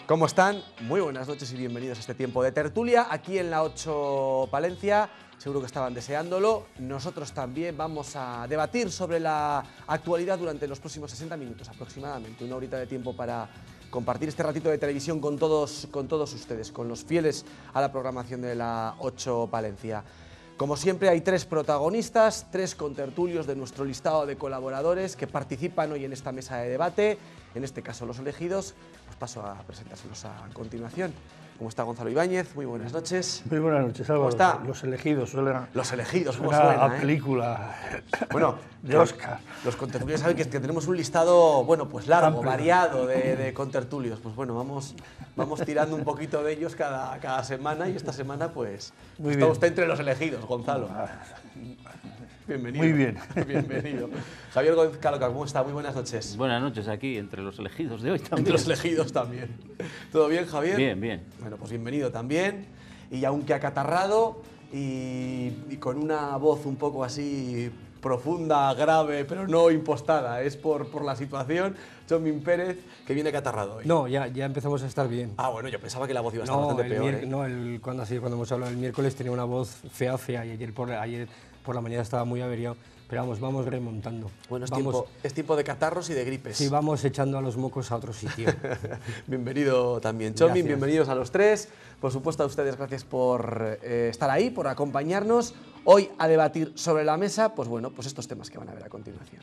¿Cómo están? Muy buenas noches y bienvenidos a este tiempo de tertulia aquí en la 8 Palencia. Seguro que estaban deseándolo. Nosotros también vamos a debatir sobre la actualidad durante los próximos 60 minutos aproximadamente. Una horita de tiempo para compartir este ratito de televisión con todos ustedes, con los fieles a la programación de la 8 Palencia. Como siempre hay tres protagonistas, tres contertulios de nuestro listado de colaboradores que participan hoy en esta mesa de debate, en este caso los elegidos. Pues paso a presentárselos a continuación. ¿Cómo está Gonzalo Ibáñez? Muy buenas noches. Muy buenas noches, Álvaro. ¿Cómo está? Los elegidos suena... Los elegidos, ¿cómo suena? A película bueno, de Oscar. Los contertulios saben que tenemos un listado, bueno, pues largo, amplio, variado de contertulios. Pues bueno, vamos tirando un poquito de ellos cada semana y esta semana pues está usted entre los elegidos, Gonzalo. Bienvenido. Muy bien. Bienvenido. Javier Gonzalo, ¿cómo está? Muy buenas noches. Buenas noches aquí, entre los elegidos de hoy también. Entre los elegidos también. ¿Todo bien, Javier? Bien, bien. Bueno, pues bienvenido también. Y aunque acatarrado y con una voz un poco así profunda, grave, pero no impostada, es por la situación, Txomin Pérez, que viene acatarrado hoy. No, ya empezamos a estar bien. Ah, bueno, yo pensaba que la voz iba a estar bastante peor. No, cuando hemos hablado el miércoles tenía una voz fea, y ayer por la mañana estaba muy averiado. Pero vamos remontando. Bueno, es tiempo de catarros y de gripes. Sí, vamos echando a los mocos a otro sitio. Bienvenido también, Txomin, bienvenidos a los tres. Por supuesto a ustedes, gracias por estar ahí, por acompañarnos hoy a debatir sobre la mesa, pues bueno, pues estos temas que van a ver a continuación.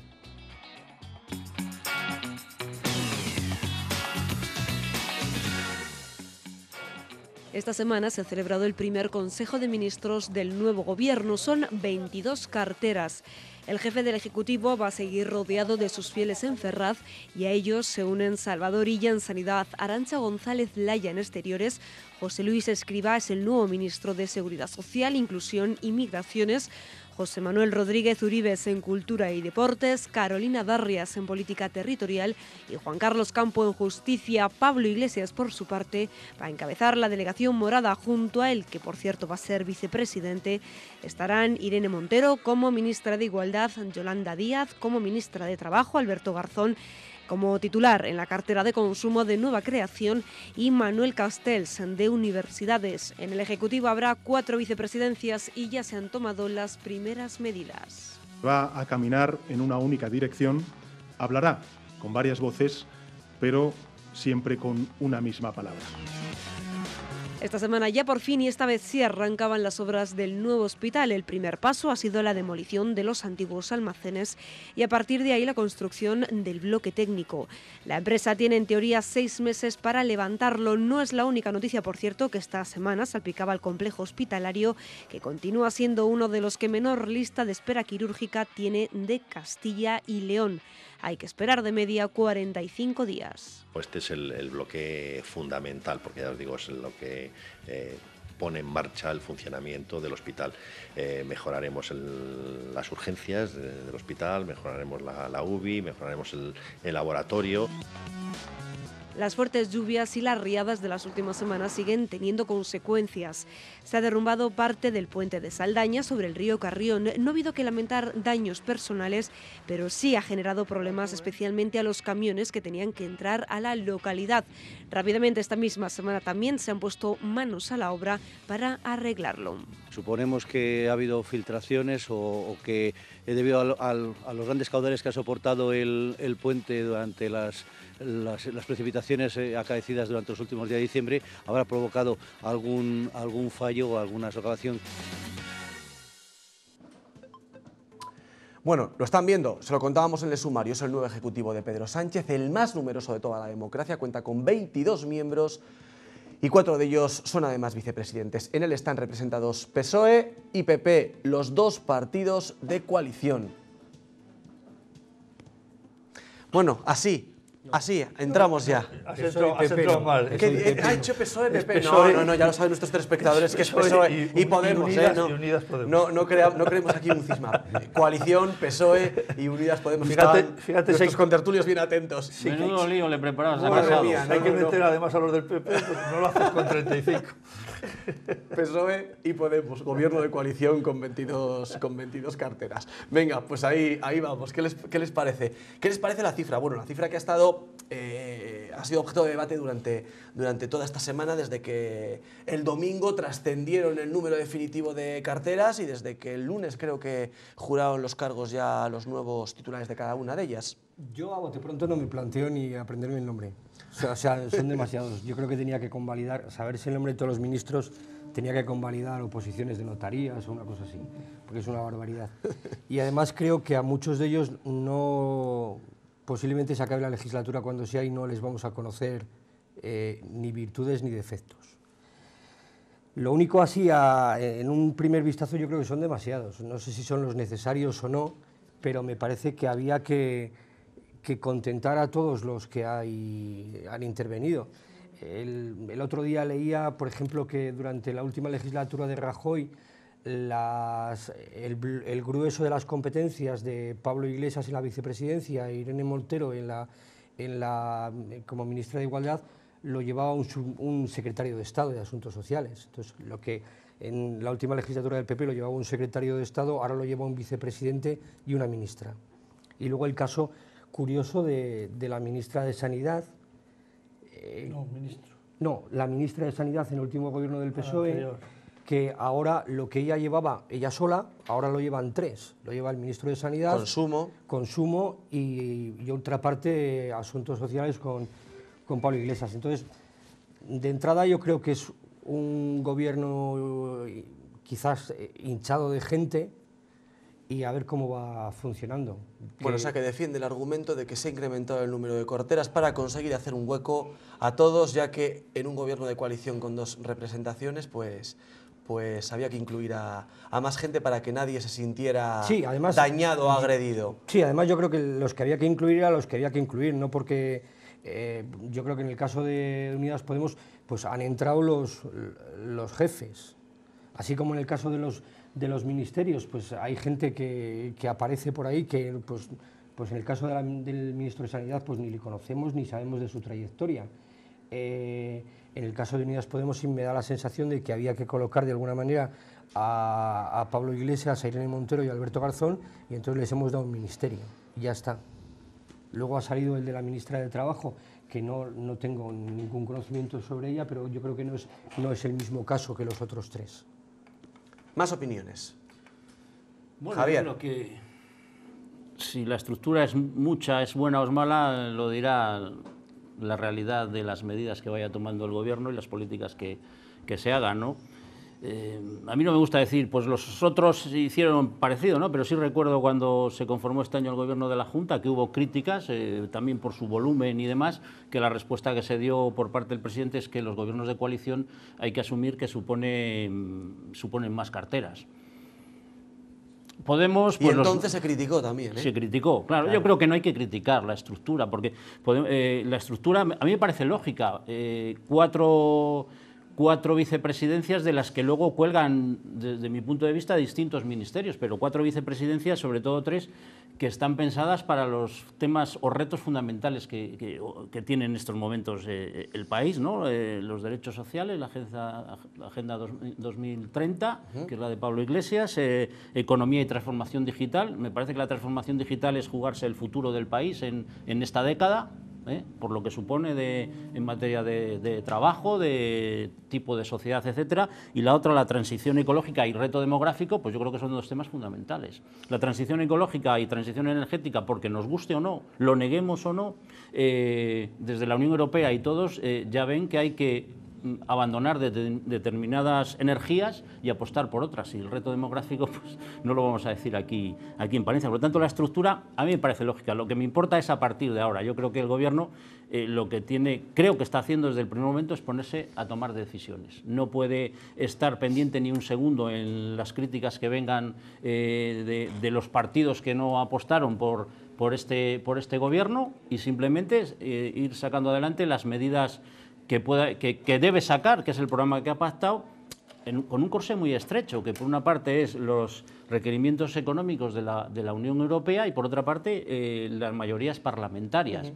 Esta semana se ha celebrado el primer Consejo de Ministros del nuevo Gobierno. Son 22 carteras. El jefe del Ejecutivo va a seguir rodeado de sus fieles en Ferraz y a ellos se unen Salvador Illa en Sanidad, Arantxa González Laya en Exteriores, José Luis Escrivá es el nuevo ministro de Seguridad Social, Inclusión y Migraciones, José Manuel Rodríguez Uribes en Cultura y Deportes, Carolina Darrias en Política Territorial y Juan Carlos Campo en Justicia. Pablo Iglesias, por su parte, va a encabezar la delegación morada. Junto a él, que por cierto va a ser vicepresidente, estarán Irene Montero como ministra de Igualdad, Yolanda Díaz como ministra de Trabajo, Alberto Garzón como titular en la cartera de Consumo de Nueva Creación y Manuel Castells de Universidades. En el Ejecutivo habrá 4 vicepresidencias y ya se han tomado las primeras medidas. Va a caminar en una única dirección, hablará con varias voces, pero siempre con una misma palabra. Esta semana ya por fin y esta vez sí arrancaban las obras del nuevo hospital. El primer paso ha sido la demolición de los antiguos almacenes y a partir de ahí la construcción del bloque técnico. La empresa tiene en teoría 6 meses para levantarlo. No es la única noticia, por cierto, que esta semana salpicaba al complejo hospitalario, que continúa siendo uno de los que menor lista de espera quirúrgica tiene de Castilla y León. Hay que esperar de media 45 días. Este es el bloque fundamental, porque ya os digo, es lo que pone en marcha el funcionamiento del hospital. Mejoraremos las urgencias del hospital, mejoraremos la UBI, mejoraremos el laboratorio. Las fuertes lluvias y las riadas de las últimas semanas siguen teniendo consecuencias. Se ha derrumbado parte del puente de Saldaña sobre el río Carrión. No ha habido que lamentar daños personales, pero sí ha generado problemas especialmente a los camiones que tenían que entrar a la localidad. Rápidamente esta misma semana también se han puesto manos a la obra para arreglarlo. Suponemos que ha habido filtraciones o que debido a los grandes caudales que ha soportado el puente durante las precipitaciones acaecidas durante los últimos días de diciembre, habrá provocado algún fallo o alguna socavación. Bueno, lo están viendo, se lo contábamos en el sumario, es el nuevo ejecutivo de Pedro Sánchez, el más numeroso de toda la democracia, cuenta con 22 miembros y 4 de ellos son además vicepresidentes. En él están representados PSOE y PP, los dos partidos de coalición. Bueno, así entramos ya. Has entrado mal. ¿Ha hecho PSOE, PP? No, ya lo saben nuestros telespectadores que es PSOE y Podemos. Unidas Podemos. No creemos aquí un cisma. Coalición, PSOE y Unidas Podemos. Fíjate nuestros contertulios bien atentos. Sí, menudo lío le preparamos. Hay que meter además a los del PP, porque no lo haces con 35. PSOE y Podemos, gobierno de coalición con 22 carteras. Venga, pues ahí vamos. ¿Qué les parece? ¿Qué les parece la cifra? Bueno, la cifra que ha estado sido objeto de debate durante toda esta semana, desde que el domingo trascendieron el número definitivo de carteras y desde que el lunes creo que juraron los cargos ya los nuevos titulares de cada una de ellas. Yo a bote pronto no me planteo ni aprenderme el nombre. O sea, son demasiados. Yo creo que tenía que convalidar, saberse el nombre de todos los ministros, tenía que convalidar oposiciones de notarías o una cosa así, porque es una barbaridad. Y además creo que a muchos de ellos posiblemente se acabe la legislatura cuando sea y no les vamos a conocer ni virtudes ni defectos. Lo único así, en un primer vistazo, yo creo que son demasiados. No sé si son los necesarios o no, pero me parece que había que contentar a todos los que han intervenido. El otro día leía, por ejemplo, que durante la última legislatura de Rajoy, el grueso de las competencias de Pablo Iglesias en la vicepresidencia e Irene Montero como ministra de Igualdad lo llevaba un secretario de Estado de Asuntos Sociales. Entonces, lo que en la última legislatura del PP lo llevaba un secretario de Estado, ahora lo lleva un vicepresidente y una ministra. Y luego el caso curioso de la ministra de Sanidad. No, la ministra de Sanidad en el último gobierno del PSOE, que ahora lo que ella llevaba, ella sola, ahora lo llevan tres. Lo lleva el ministro de Sanidad, Consumo y otra parte Asuntos Sociales con Pablo Iglesias. Entonces, de entrada yo creo que es un gobierno quizás hinchado de gente y a ver cómo va funcionando. Bueno, o sea que defiende el argumento de que se ha incrementado el número de carteras para conseguir hacer un hueco a todos, ya que en un gobierno de coalición con dos representaciones, pues había que incluir a más gente para que nadie se sintiera dañado o agredido. Sí, además yo creo que los que había que incluir eran los que había que incluir, no porque yo creo que en el caso de Unidas Podemos pues han entrado los jefes, así como en el caso de los ministerios, pues hay gente que aparece por ahí que pues en el caso del ministro de Sanidad pues ni le conocemos ni sabemos de su trayectoria. En el caso de Unidas Podemos sí me da la sensación de que había que colocar de alguna manera a Pablo Iglesias, a Irene Montero y a Alberto Garzón, y entonces les hemos dado un ministerio, y ya está. Luego ha salido el de la ministra de Trabajo, que no tengo ningún conocimiento sobre ella, pero yo creo que no es el mismo caso que los otros tres. Más opiniones. Bueno, Javier. Yo creo que si la estructura es buena o es mala, lo dirá la realidad de las medidas que vaya tomando el gobierno y las políticas que se hagan, ¿no? A mí no me gusta decir, pues los otros hicieron parecido, ¿no? Pero sí recuerdo cuando se conformó este año el gobierno de la Junta que hubo críticas, también por su volumen y demás, que la respuesta que se dio por parte del presidente es que los gobiernos de coalición hay que asumir que suponen más carteras. Podemos, pues, y entonces se criticó también, ¿eh? Se criticó, claro. Yo creo que no hay que criticar la estructura, porque la estructura a mí me parece lógica. Cuatro vicepresidencias de las que luego cuelgan, desde mi punto de vista, distintos ministerios, pero 4 vicepresidencias, sobre todo 3, que están pensadas para los temas o retos fundamentales que tiene en estos momentos el país, ¿no? Los derechos sociales, la Agenda 2030, que es la de Pablo Iglesias, economía y transformación digital. Me parece que la transformación digital es jugarse el futuro del país en esta década, por lo que supone en materia de trabajo, de tipo de sociedad, etcétera, y la otra, la transición ecológica y reto demográfico, pues yo creo que son 2 temas fundamentales. La transición ecológica y transición energética, porque nos guste o no, lo neguemos o no, desde la Unión Europea y todos ya ven que hay que abandonar determinadas energías y apostar por otras, y el reto demográfico pues no lo vamos a decir aquí en Palencia. Por lo tanto, la estructura a mí me parece lógica. Lo que me importa es a partir de ahora. Yo creo que el gobierno lo que creo que está haciendo desde el primer momento es ponerse a tomar decisiones. No puede estar pendiente ni un segundo en las críticas que vengan de los partidos que no apostaron por este gobierno, y simplemente ir sacando adelante las medidas que debe sacar, que es el programa que ha pactado, con un corsé muy estrecho, que por una parte es los requerimientos económicos de la Unión Europea y por otra parte las mayorías parlamentarias.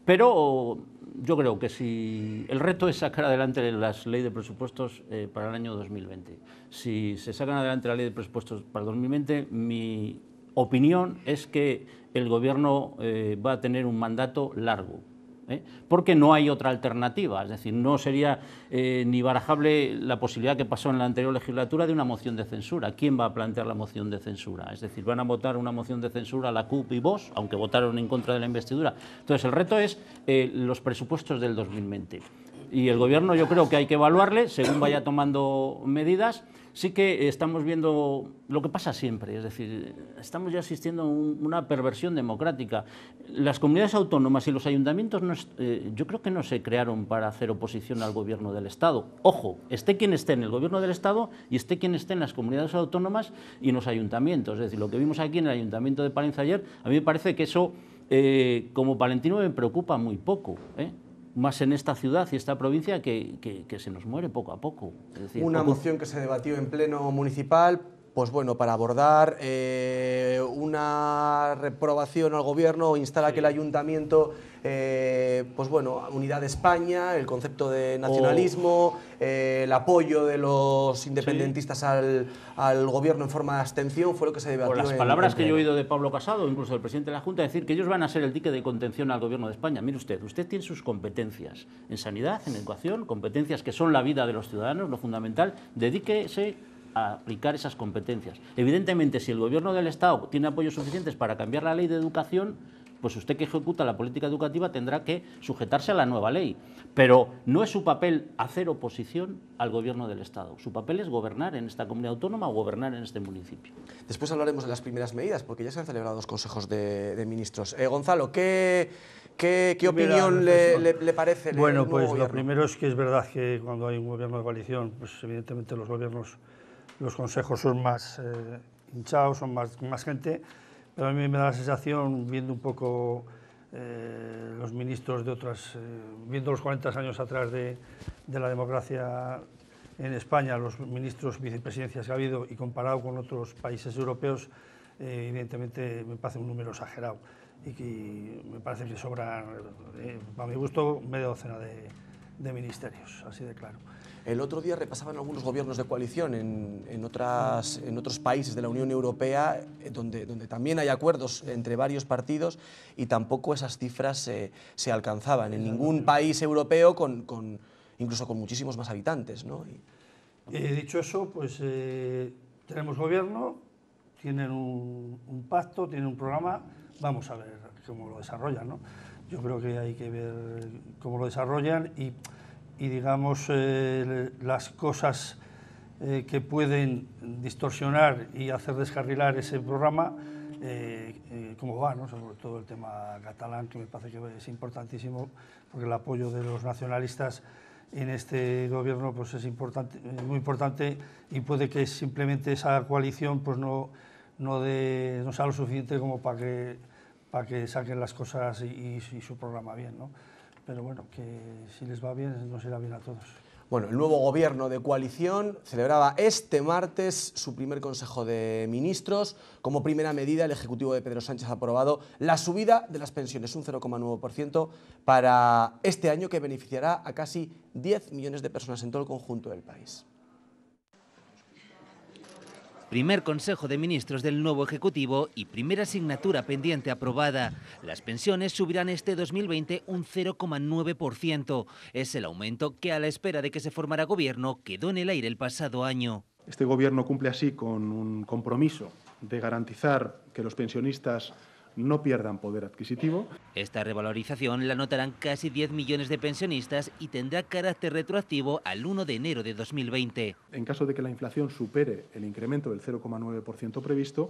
Pero yo creo que si el reto es sacar adelante las leyes de presupuestos para el año 2020, si se sacan adelante la ley de presupuestos para el 2020, mi opinión es que el gobierno va a tener un mandato largo. porque no hay otra alternativa. Es decir, no sería ni barajable la posibilidad que pasó en la anterior legislatura de una moción de censura. ¿Quién va a plantear la moción de censura? Es decir, van a votar una moción de censura la CUP y Vox, aunque votaron en contra de la investidura. Entonces, el reto es los presupuestos del 2020. Y el Gobierno, yo creo que hay que evaluarle según vaya tomando medidas. Sí que estamos viendo lo que pasa siempre, es decir, estamos ya asistiendo a una perversión democrática. Las comunidades autónomas y los ayuntamientos yo creo que no se crearon para hacer oposición al Gobierno del Estado. Ojo, esté quien esté en el Gobierno del Estado y esté quien esté en las comunidades autónomas y en los ayuntamientos. Es decir, lo que vimos aquí en el Ayuntamiento de Palencia ayer, a mí me parece que eso, como palentino, me preocupa muy poco, más en esta ciudad y esta provincia que se nos muere poco a poco. Es decir, una moción que se debatió en pleno municipal, pues bueno, para abordar una reprobación al Gobierno o instar a que el Ayuntamiento, pues bueno, unidad de España, el concepto de nacionalismo, el apoyo de los independentistas al Gobierno en forma de abstención, fue lo que se debatió. Por las palabras que yo he oído de Pablo Casado, incluso del presidente de la Junta, decir que ellos van a ser el dique de contención al Gobierno de España. Mire usted tiene sus competencias en sanidad, en educación, competencias que son la vida de los ciudadanos, lo fundamental, dedíquese a aplicar esas competencias. Evidentemente, si el Gobierno del Estado tiene apoyos suficientes para cambiar la ley de educación, pues usted que ejecuta la política educativa tendrá que sujetarse a la nueva ley. Pero no es su papel hacer oposición al Gobierno del Estado. Su papel es gobernar en esta comunidad autónoma o gobernar en este municipio. Después hablaremos de las primeras medidas, porque ya se han celebrado los consejos de ministros. Gonzalo, ¿qué opinión le parece? Bueno, pues lo primero es que es verdad que cuando hay un gobierno de coalición, pues evidentemente los consejos son más hinchados, son más gente, pero a mí me da la sensación, viendo un poco los ministros de otras, viendo los 40 años atrás de la democracia en España, los ministros, vicepresidencias que ha habido y comparado con otros países europeos, evidentemente me parece un número exagerado y me parece que sobran, para mi gusto, media docena de ministerios, así de claro. El otro día repasaban algunos gobiernos de coalición en otros países de la Unión Europea donde también hay acuerdos entre varios partidos y tampoco esas cifras se alcanzaban en ningún país europeo, incluso con muchísimos más habitantes, ¿no? Dicho eso, pues tenemos gobierno, tienen un pacto, tienen un programa, vamos a ver cómo lo desarrollan, ¿no? Yo creo que hay que ver cómo lo desarrollan y digamos, las cosas que pueden distorsionar y hacer descarrilar ese programa, cómo va, ¿no? Sobre todo el tema catalán, que me parece que es importantísimo, porque el apoyo de los nacionalistas en este gobierno pues es importante, muy importante, y puede que simplemente esa coalición pues no sea lo suficiente como para que saquen las cosas y su programa bien, ¿no? Pero bueno, que si les va bien, nos irá bien a todos. Bueno, el nuevo gobierno de coalición celebraba este martes su primer Consejo de Ministros. Como primera medida, el Ejecutivo de Pedro Sánchez ha aprobado la subida de las pensiones, un 0,9% para este año, que beneficiará a casi 10 millones de personas en todo el conjunto del país. Primer Consejo de Ministros del nuevo Ejecutivo y primera asignatura pendiente aprobada. Las pensiones subirán este 2020 un 0,9%. Es el aumento que, a la espera de que se formara gobierno, quedó en el aire el pasado año. Este Gobierno cumple así con un compromiso de garantizar que los pensionistas no pierdan poder adquisitivo. Esta revalorización la notarán casi 10 millones de pensionistas y tendrá carácter retroactivo al 1 de enero de 2020. En caso de que la inflación supere el incremento del 0,9% previsto,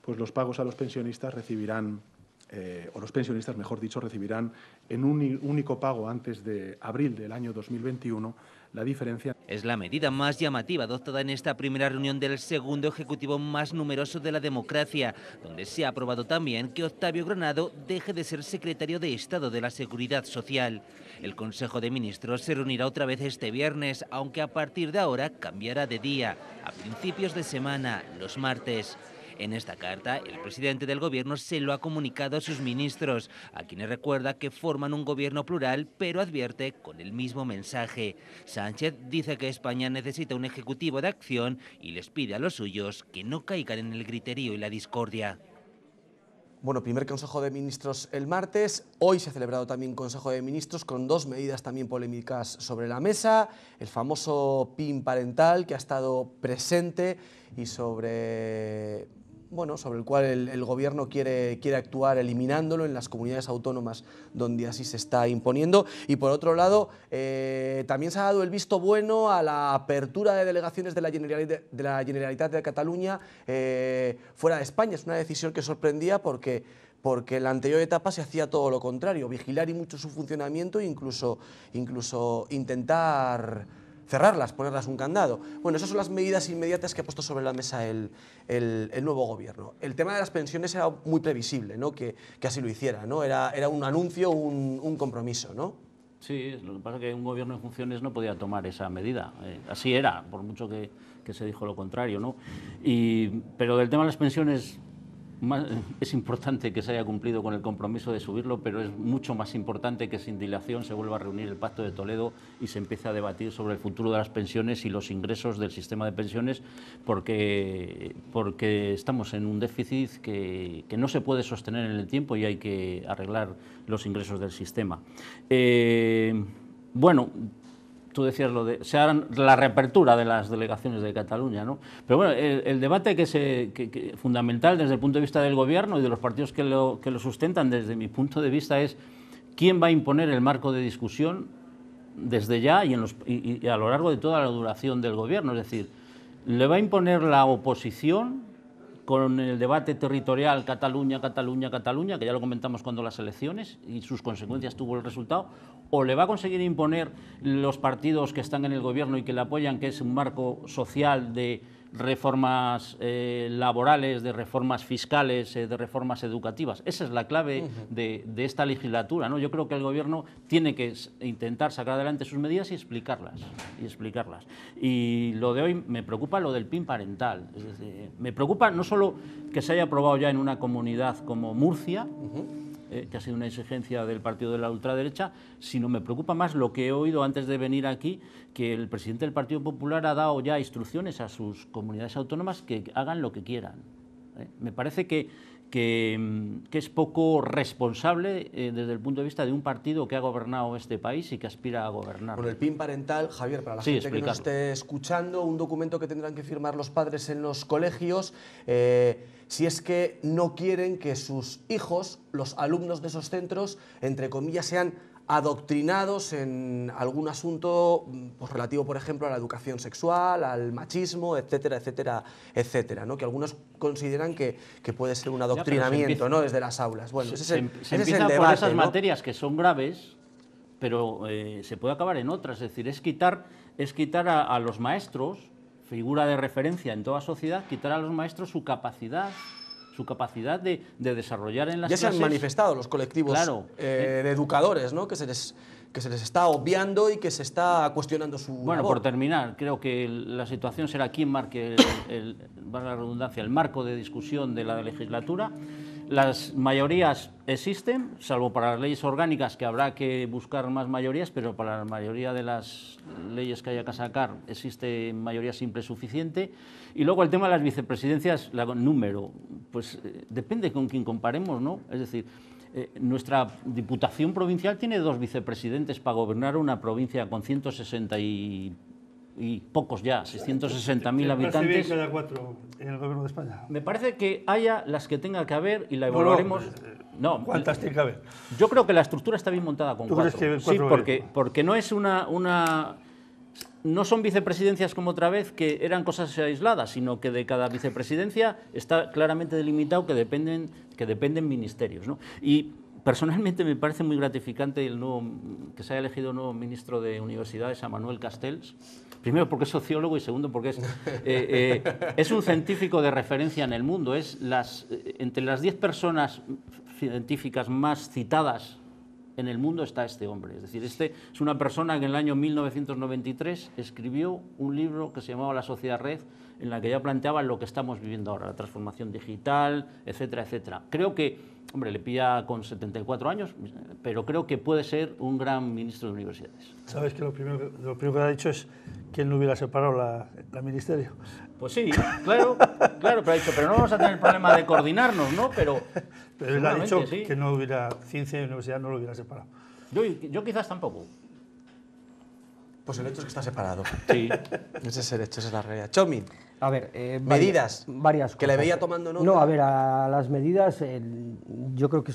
pues los pagos a los pensionistas recibirán, o los pensionistas, mejor dicho, recibirán en un único pago antes de abril del año 2021 la diferencia. Es la medida más llamativa adoptada en esta primera reunión del segundo ejecutivo más numeroso de la democracia, donde se ha aprobado también que Octavio Granado deje de ser secretario de Estado de la Seguridad Social. El Consejo de Ministros se reunirá otra vez este viernes, aunque a partir de ahora cambiará de día, a principios de semana, los martes. En esta carta, el presidente del Gobierno se lo ha comunicado a sus ministros, a quienes recuerda que forman un gobierno plural, pero advierte con el mismo mensaje. Sánchez dice que España necesita un ejecutivo de acción y les pide a los suyos que no caigan en el griterío y la discordia. Bueno, primer Consejo de Ministros el martes, hoy se ha celebrado también Consejo de Ministros con dos medidas también polémicas sobre la mesa, el famoso PIN parental que ha estado presente y sobre el cual el Gobierno quiere actuar eliminándolo en las comunidades autónomas donde así se está imponiendo. Y por otro lado, también se ha dado el visto bueno a la apertura de delegaciones de la Generalitat de Cataluña fuera de España. Es una decisión que sorprendía porque en la anterior etapa se hacía todo lo contrario, vigilar y mucho su funcionamiento e incluso intentar cerrarlas, ponerlas un candado. Bueno, esas son las medidas inmediatas que ha puesto sobre la mesa el nuevo Gobierno. El tema de las pensiones era muy previsible, ¿no? que así lo hiciera, ¿no? Era un anuncio, un compromiso, ¿no? Sí, lo que pasa es que un Gobierno en funciones no podía tomar esa medida. Así era, por mucho que se dijo lo contrario, ¿no? Pero del tema de las pensiones es importante que se haya cumplido con el compromiso de subirlo, pero es mucho más importante que sin dilación se vuelva a reunir el Pacto de Toledo y se empiece a debatir sobre el futuro de las pensiones y los ingresos del sistema de pensiones, porque estamos en un déficit que no se puede sostener en el tiempo y hay que arreglar los ingresos del sistema. Bueno, tú decías se hará la reapertura de las delegaciones de Cataluña, ¿no? Pero bueno, el debate fundamental desde el punto de vista del Gobierno y de los partidos que lo sustentan, desde mi punto de vista, es quién va a imponer el marco de discusión desde ya y a lo largo de toda la duración del Gobierno. Es decir, ¿le va a imponer la oposición con el debate territorial Cataluña, Cataluña, Cataluña, que ya lo comentamos cuando las elecciones y sus consecuencias tuvo el resultado, o le va a conseguir imponer los partidos que están en el Gobierno y que le apoyan, que es un marco social de reformas laborales, de reformas fiscales, de reformas educativas? Esa es la clave de esta legislatura, ¿no? Yo creo que el Gobierno tiene que intentar sacar adelante sus medidas y explicarlas. Y lo de hoy me preocupa lo del PIN parental. Es decir, me preocupa no solo que se haya aprobado ya en una comunidad como Murcia, que ha sido una exigencia del partido de la ultraderecha, sino me preocupa más lo que he oído antes de venir aquí, que el presidente del Partido Popular ha dado ya instrucciones a sus comunidades autónomas que hagan lo que quieran. Me parece que es poco responsable desde el punto de vista de un partido que ha gobernado este país y que aspira a gobernar. Con el PIN parental, Javier, para la gente que nos esté escuchando, un documento que tendrán que firmar los padres en los colegios, si es que no quieren que sus hijos, los alumnos de esos centros, entre comillas, sean adoctrinados en algún asunto pues, relativo, por ejemplo, a la educación sexual, al machismo, etcétera, etcétera, etcétera, ¿no? Que algunos consideran que puede ser un adoctrinamiento, ¿no? Desde las aulas. Bueno, ese es el debate, por esas ¿no? materias que son graves, pero se puede acabar en otras. Es decir, es quitar a los maestros, figura de referencia en toda sociedad, quitar a los maestros su capacidad de desarrollar en las clases. Ya se han manifestado los colectivos de educadores, ¿no? que se les está obviando y que se está cuestionando su Bueno, labor. Por terminar, creo que la situación será quién marque, valga la redundancia, el marco de discusión de la legislatura. Las mayorías existen, salvo para las leyes orgánicas, que habrá que buscar más mayorías, pero para la mayoría de las leyes que haya que sacar existe mayoría simple suficiente. Y luego el tema de las vicepresidencias, el número, pues depende con quién comparemos, ¿no? Es decir, nuestra Diputación Provincial tiene 2 vicepresidentes para gobernar una provincia con 160 y pocos ya, 660.000 habitantes. ¿Te parece bien que haya 4 en el Gobierno de España? Me parece que haya las que tenga que haber y la evaluaremos. ¿Cuántas tiene que haber? Yo creo que la estructura está bien montada con 4. ¿Crees que 4 sí, porque no es no son vicepresidencias como otra vez, que eran cosas aisladas, sino que de cada vicepresidencia está claramente delimitado que dependen ministerios, ¿no? Y personalmente me parece muy gratificante que se haya elegido un nuevo ministro de Universidades, a Manuel Castells. Primero porque es sociólogo y segundo porque es un científico de referencia en el mundo. Entre las 10 personas científicas más citadas en el mundo está este hombre. Es decir, es una persona que en el año 1993 escribió un libro que se llamaba La Sociedad Red, en la que ya planteaba lo que estamos viviendo ahora, la transformación digital, etcétera, etcétera. Creo que, hombre, le pilla con 74 años, pero creo que puede ser un gran ministro de universidades. Sabes que lo primero que ha dicho es ¿quién no hubiera separado la ministerio? Pues sí, claro, pero ha dicho, pero no vamos a tener el problema de coordinarnos, ¿no? Pero él ha dicho sí, que no hubiera, ciencia y universidad no lo hubiera separado. Yo quizás tampoco. Pues el hecho es que está separado. Sí. Ese es el hecho, esa es la realidad. Chomin, A ver, medidas varias que le cosas. veía tomando nota. No, a ver, a las medidas, yo creo que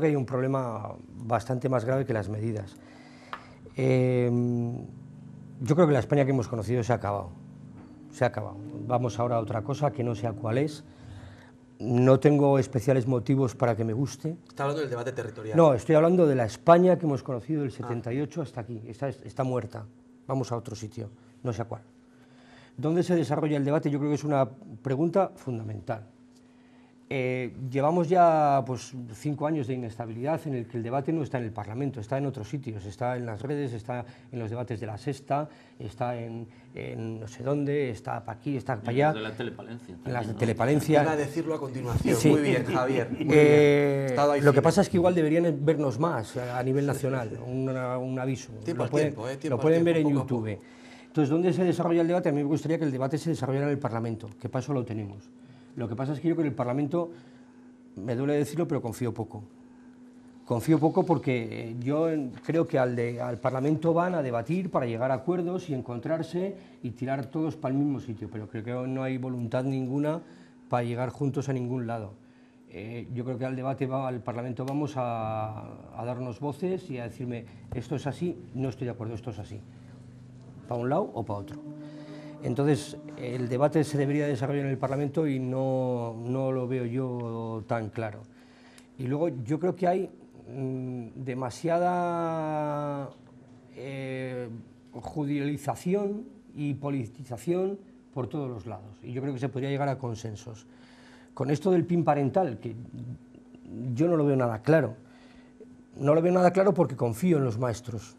hay un problema bastante más grave que las medidas. Yo creo que la España que hemos conocido se ha acabado. Se ha acabado. Vamos ahora a otra cosa que no sé cuál es. No tengo especiales motivos para que me guste. Está hablando del debate territorial. No, estoy hablando de la España que hemos conocido del 78 hasta aquí. Está muerta. Vamos a otro sitio, no sé a cuál. ¿Dónde se desarrolla el debate? Yo creo que es una pregunta fundamental. Llevamos ya pues, 5 años de inestabilidad en el que el debate no está en el Parlamento, está en otros sitios, está en las redes, está en los debates de la Sexta, está en no sé dónde, está para aquí, está para allá. De la telepalencia. En las de telepalencia. Iba a decirlo a continuación. Sí. Muy bien, Javier. Muy bien. Lo que pasa es que igual deberían vernos más a nivel nacional, un aviso. Tiempo lo pueden ver en poco a poco. YouTube. Entonces, ¿dónde se desarrolla el debate? A mí me gustaría que el debate se desarrollara en el Parlamento, que para eso lo tenemos. Lo que pasa es que yo con el Parlamento, me duele decirlo, pero confío poco. Confío poco porque yo creo que al Parlamento van a debatir para llegar a acuerdos y encontrarse y tirar todos para el mismo sitio, pero creo que no hay voluntad ninguna para llegar juntos a ningún lado. Yo creo que al debate, al Parlamento vamos a darnos voces y a decirme esto es así, no estoy de acuerdo, esto es así, para un lado o para otro. Entonces, el debate se debería desarrollar en el Parlamento y no lo veo yo tan claro. Y luego yo creo que hay demasiada judicialización y politización por todos los lados. Y yo creo que se podría llegar a consensos. Con esto del PIN parental, que yo no lo veo nada claro. No lo veo nada claro porque confío en los maestros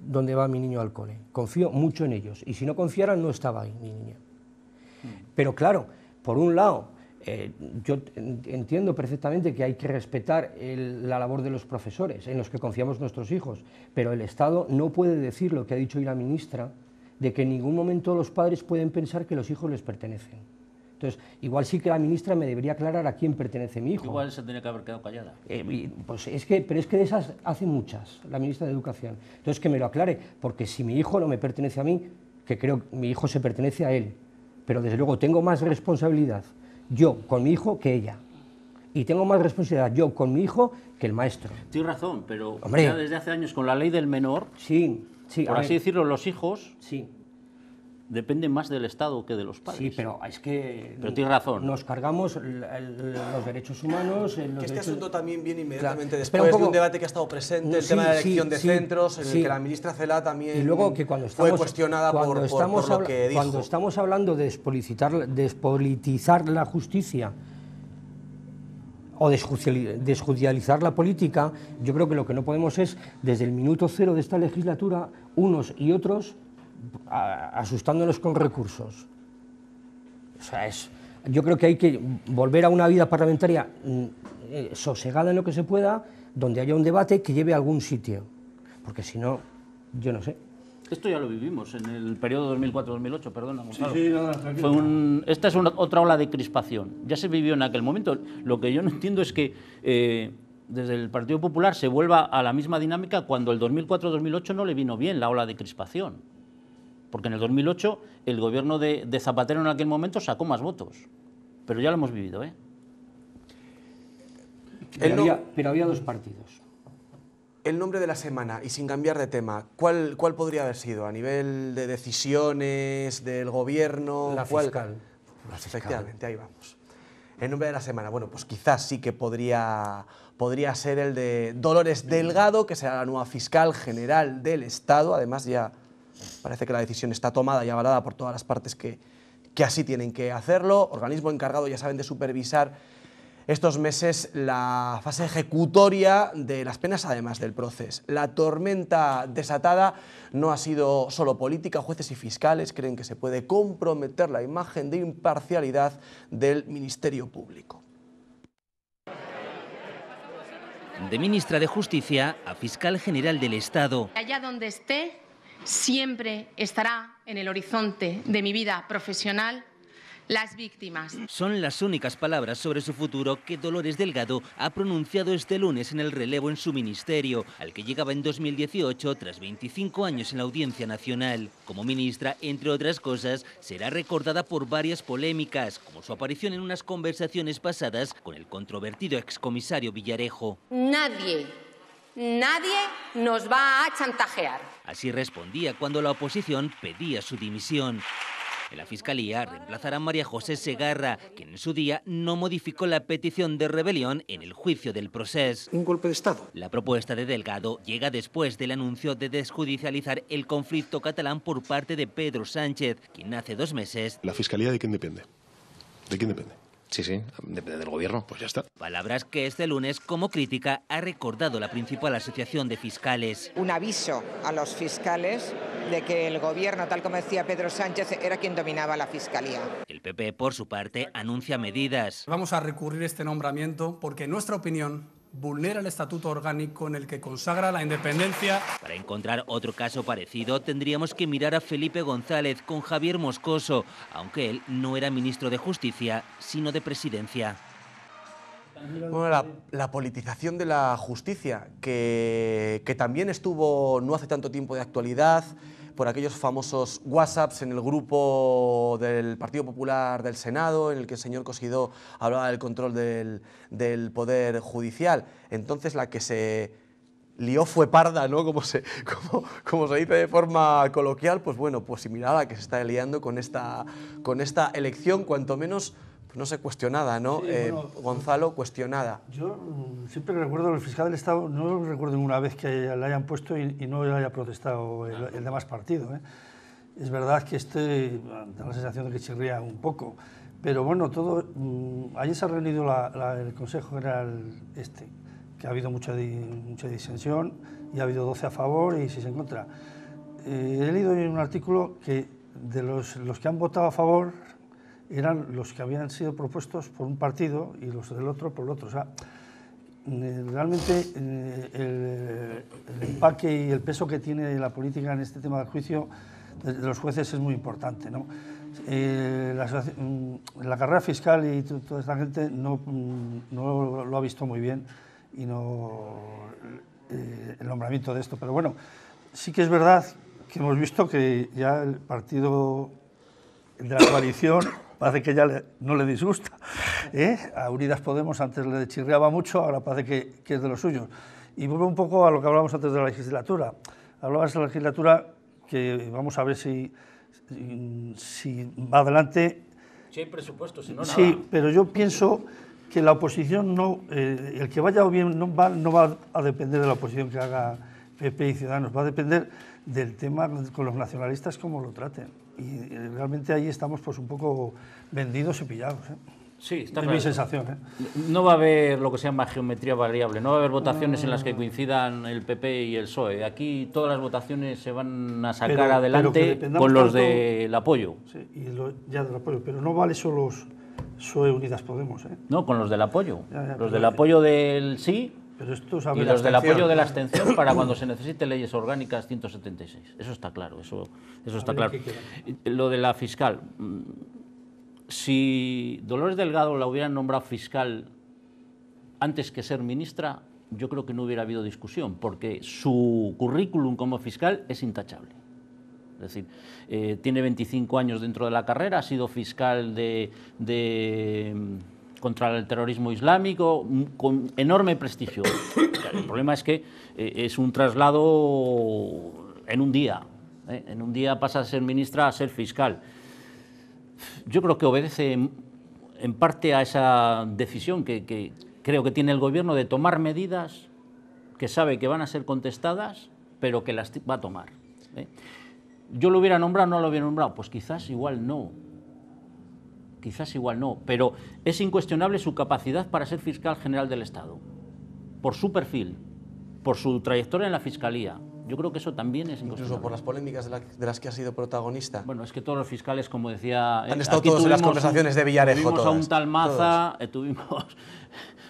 donde va mi niño al cole. Confío mucho en ellos. Y si no confiaran, no estaba ahí mi niña. Pero claro, por un lado, yo entiendo perfectamente que hay que respetar la labor de los profesores, en los que confiamos nuestros hijos, pero el Estado no puede decir lo que ha dicho hoy la ministra, de que en ningún momento los padres pueden pensar que los hijos les pertenecen. Entonces, igual sí que la ministra me debería aclarar a quién pertenece mi hijo. Igual se tenía que haber quedado callada. Pues pero es que de esas hace muchas, la ministra de Educación. Entonces, que me lo aclare, porque si mi hijo no me pertenece a mí, que creo que mi hijo se pertenece a él, pero desde luego tengo más responsabilidad yo con mi hijo que ella. Y tengo más responsabilidad yo con mi hijo que el maestro. Tienes razón, pero Hombre, ya desde hace años con la ley del menor, sí, por así decirlo, los hijos sí. dependen más del Estado que de los padres. Sí, pero es que Pero tienes razón. Nos cargamos los derechos humanos. Que este asunto también viene inmediatamente Claro, después de un debate que ha estado presente, el tema de la elección de centros, en el que la ministra Celaá también y luego que cuando fue cuestionada por lo que dijo. Cuando estamos hablando de despolitizar la justicia o desjudicializar la política, yo creo que lo que no podemos es, desde el minuto cero de esta legislatura, unos y otros, asustándonos con recursos. O sea, yo creo que hay que volver a una vida parlamentaria sosegada en lo que se pueda, donde haya un debate que lleve a algún sitio, porque si no, yo no sé. Esto ya lo vivimos en el periodo 2004-2008, perdona, Gonzalo. Sí, nada, tranquilo. Esta es otra ola de crispación. Ya se vivió en aquel momento. Lo que yo no entiendo es que desde el Partido Popular se vuelva a la misma dinámica cuando el 2004-2008 no le vino bien la ola de crispación. Porque en el 2008 el gobierno de Zapatero en aquel momento sacó más votos. Pero ya lo hemos vivido, ¿eh? Pero había dos partidos. El nombre de la semana, y sin cambiar de tema, ¿cuál podría haber sido? ¿A nivel de decisiones del gobierno? La fiscal. Pues efectivamente, ahí vamos. El nombre de la semana, bueno, pues quizás sí que podría ser el de Dolores Delgado, que será la nueva fiscal general del Estado. Además, ya parece que la decisión está tomada y avalada por todas las partes que así tienen que hacerlo. Organismo encargado, ya saben, de supervisar estos meses la fase ejecutoria de las penas, además del proceso. La tormenta desatada no ha sido solo política. Jueces y fiscales creen que se puede comprometer la imagen de imparcialidad del Ministerio Público. De ministra de Justicia a fiscal general del Estado. Allá donde esté, siempre estará en el horizonte de mi vida profesional las víctimas. Son las únicas palabras sobre su futuro que Dolores Delgado ha pronunciado este lunes en el relevo en su ministerio, al que llegaba en 2018 tras 25 años en la Audiencia Nacional. Como ministra, entre otras cosas, será recordada por varias polémicas, como su aparición en unas conversaciones pasadas con el controvertido excomisario Villarejo. Nadie nos va a chantajear. Así respondía cuando la oposición pedía su dimisión. En la Fiscalía reemplazará a María José Segarra, quien en su día no modificó la petición de rebelión en el juicio del procés. Un golpe de Estado. La propuesta de Delgado llega después del anuncio de desjudicializar el conflicto catalán por parte de Pedro Sánchez, quien hace 2 meses... ¿La Fiscalía de quién depende? ¿De quién depende? Sí, depende del gobierno. Pues ya está. Palabras que este lunes, como crítica, ha recordado la principal asociación de fiscales. Un aviso a los fiscales de que el gobierno, tal como decía Pedro Sánchez, era quien dominaba la fiscalía. El PP, por su parte, anuncia medidas. Vamos a recurrir este nombramiento porque, en nuestra opinión, vulnera el estatuto orgánico en el que consagra la independencia. Para encontrar otro caso parecido, tendríamos que mirar a Felipe González con Javier Moscoso, aunque él no era ministro de Justicia, sino de Presidencia. Bueno, la politización de la justicia, que también estuvo no hace tanto tiempo de actualidad, por aquellos famosos WhatsApps en el grupo del Partido Popular del Senado, en el que el señor Cosidó hablaba del control del Poder Judicial. Entonces la que se lió fue parda, ¿no? Como se dice de forma coloquial, pues bueno, pues similar a la que se está liando con esta elección, cuanto menos, pues no sé, cuestionada, ¿no? Sí, bueno, Gonzalo, cuestionada. Yo siempre recuerdo al fiscal del Estado, no recuerdo ninguna vez que le hayan puesto y no haya protestado el demás partido, ¿eh? Es verdad que da la sensación de que chirría un poco, pero bueno, ayer se ha reunido el Consejo General que ha habido mucha disensión y ha habido 12 a favor y 6 en contra. He leído en un artículo que de los que han votado a favor eran los que habían sido propuestos por un partido y los del otro por el otro. O sea, realmente el empaque y el peso que tiene la política en este tema del juicio de los jueces es muy importante, ¿no? La carrera fiscal y toda esta gente no lo ha visto muy bien y el nombramiento de esto. Pero bueno, sí que es verdad que hemos visto que ya el partido de la coalición parece que ya no le disgusta, ¿eh? A Unidas Podemos antes le chirriaba mucho, ahora parece que es de los suyos. Y vuelvo un poco a lo que hablábamos antes de la legislatura. Hablabas de la legislatura que vamos a ver si va adelante. Si hay presupuesto, si no, nada. Sí, pero yo pienso que la oposición el que vaya bien no va a depender de la oposición que haga PP y Ciudadanos, va a depender del tema con los nacionalistas, cómo lo traten. Y realmente ahí estamos pues un poco vendidos y pillados, ¿eh? Sí, está es claro. mi sensación, ¿eh? No va a haber lo que se llama geometría variable, no va a haber votaciones en las que coincidan el PP y el PSOE. Aquí todas las votaciones se van a sacar adelante con los del apoyo. Sí, ya del apoyo, pero no vale solo PSOE Unidas Podemos, ¿eh? No, con los del apoyo. Los del apoyo del sí pero esto y los del apoyo de la abstención para cuando se necesite leyes orgánicas 176. Eso está claro, eso está claro. Lo de la fiscal. Si Dolores Delgado la hubieran nombrado fiscal antes que ser ministra, yo creo que no hubiera habido discusión, porque su currículum como fiscal es intachable. Es decir, tiene 25 años dentro de la carrera, ha sido fiscal contra el terrorismo islámico, con enorme prestigio. El problema es que es un traslado en un día. En un día pasa de ser ministra a ser fiscal. Yo creo que obedece en parte a esa decisión que creo que tiene el gobierno de tomar medidas que sabe que van a ser contestadas, pero que las va a tomar. ¿Yo lo hubiera nombrado o no lo hubiera nombrado? Pues quizás igual no. Quizás igual no, pero es incuestionable su capacidad para ser fiscal general del Estado, por su perfil, por su trayectoria en la Fiscalía. Yo creo que eso también es incuestionable. Incluso por las polémicas de las que ha sido protagonista. Bueno, es que todos los fiscales, como decía... Han estado todos en las conversaciones de Villarejo. Tuvimos a un tal Maza,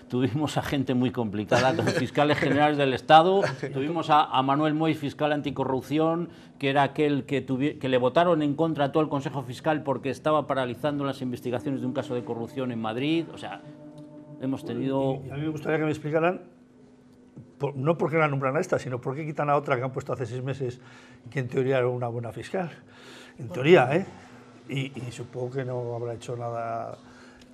tuvimos a gente muy complicada, con fiscales generales del Estado, tuvimos a Manuel Moix, fiscal anticorrupción, que era aquel que le votaron en contra a todo el Consejo Fiscal porque estaba paralizando las investigaciones de un caso de corrupción en Madrid. O sea, hemos tenido... Y a mí me gustaría que me explicaran, no por qué la nombran a esta, sino por qué quitan a otra que han puesto hace 6 meses, que en teoría era una buena fiscal. En teoría, ¿eh? Y supongo que no habrá hecho nada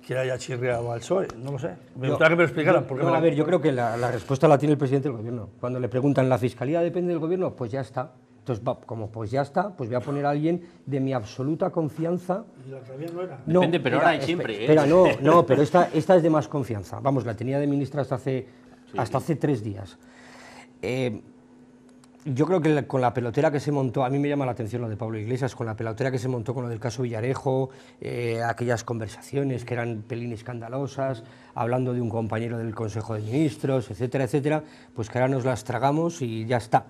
que haya chirriado al PSOE, no lo sé. Me gustaría que me lo explicaran. A ver, yo creo que la respuesta la tiene el presidente del gobierno. Cuando le preguntan, ¿la fiscalía depende del gobierno? Pues ya está. Entonces, como pues ya está, pues voy a poner a alguien de mi absoluta confianza. ¿Y la que había no era? No, depende, pero ahora hay siempre. Espera, no, pero esta es de más confianza. Vamos, la tenía de ministra hasta hace 3 días. Yo creo que con la pelotera que se montó, a mí me llama la atención lo de Pablo Iglesias, con la pelotera que se montó con lo del caso Villarejo, aquellas conversaciones que eran pelín escandalosas, hablando de un compañero del Consejo de Ministros, etcétera, etcétera, pues que ahora nos las tragamos y ya está.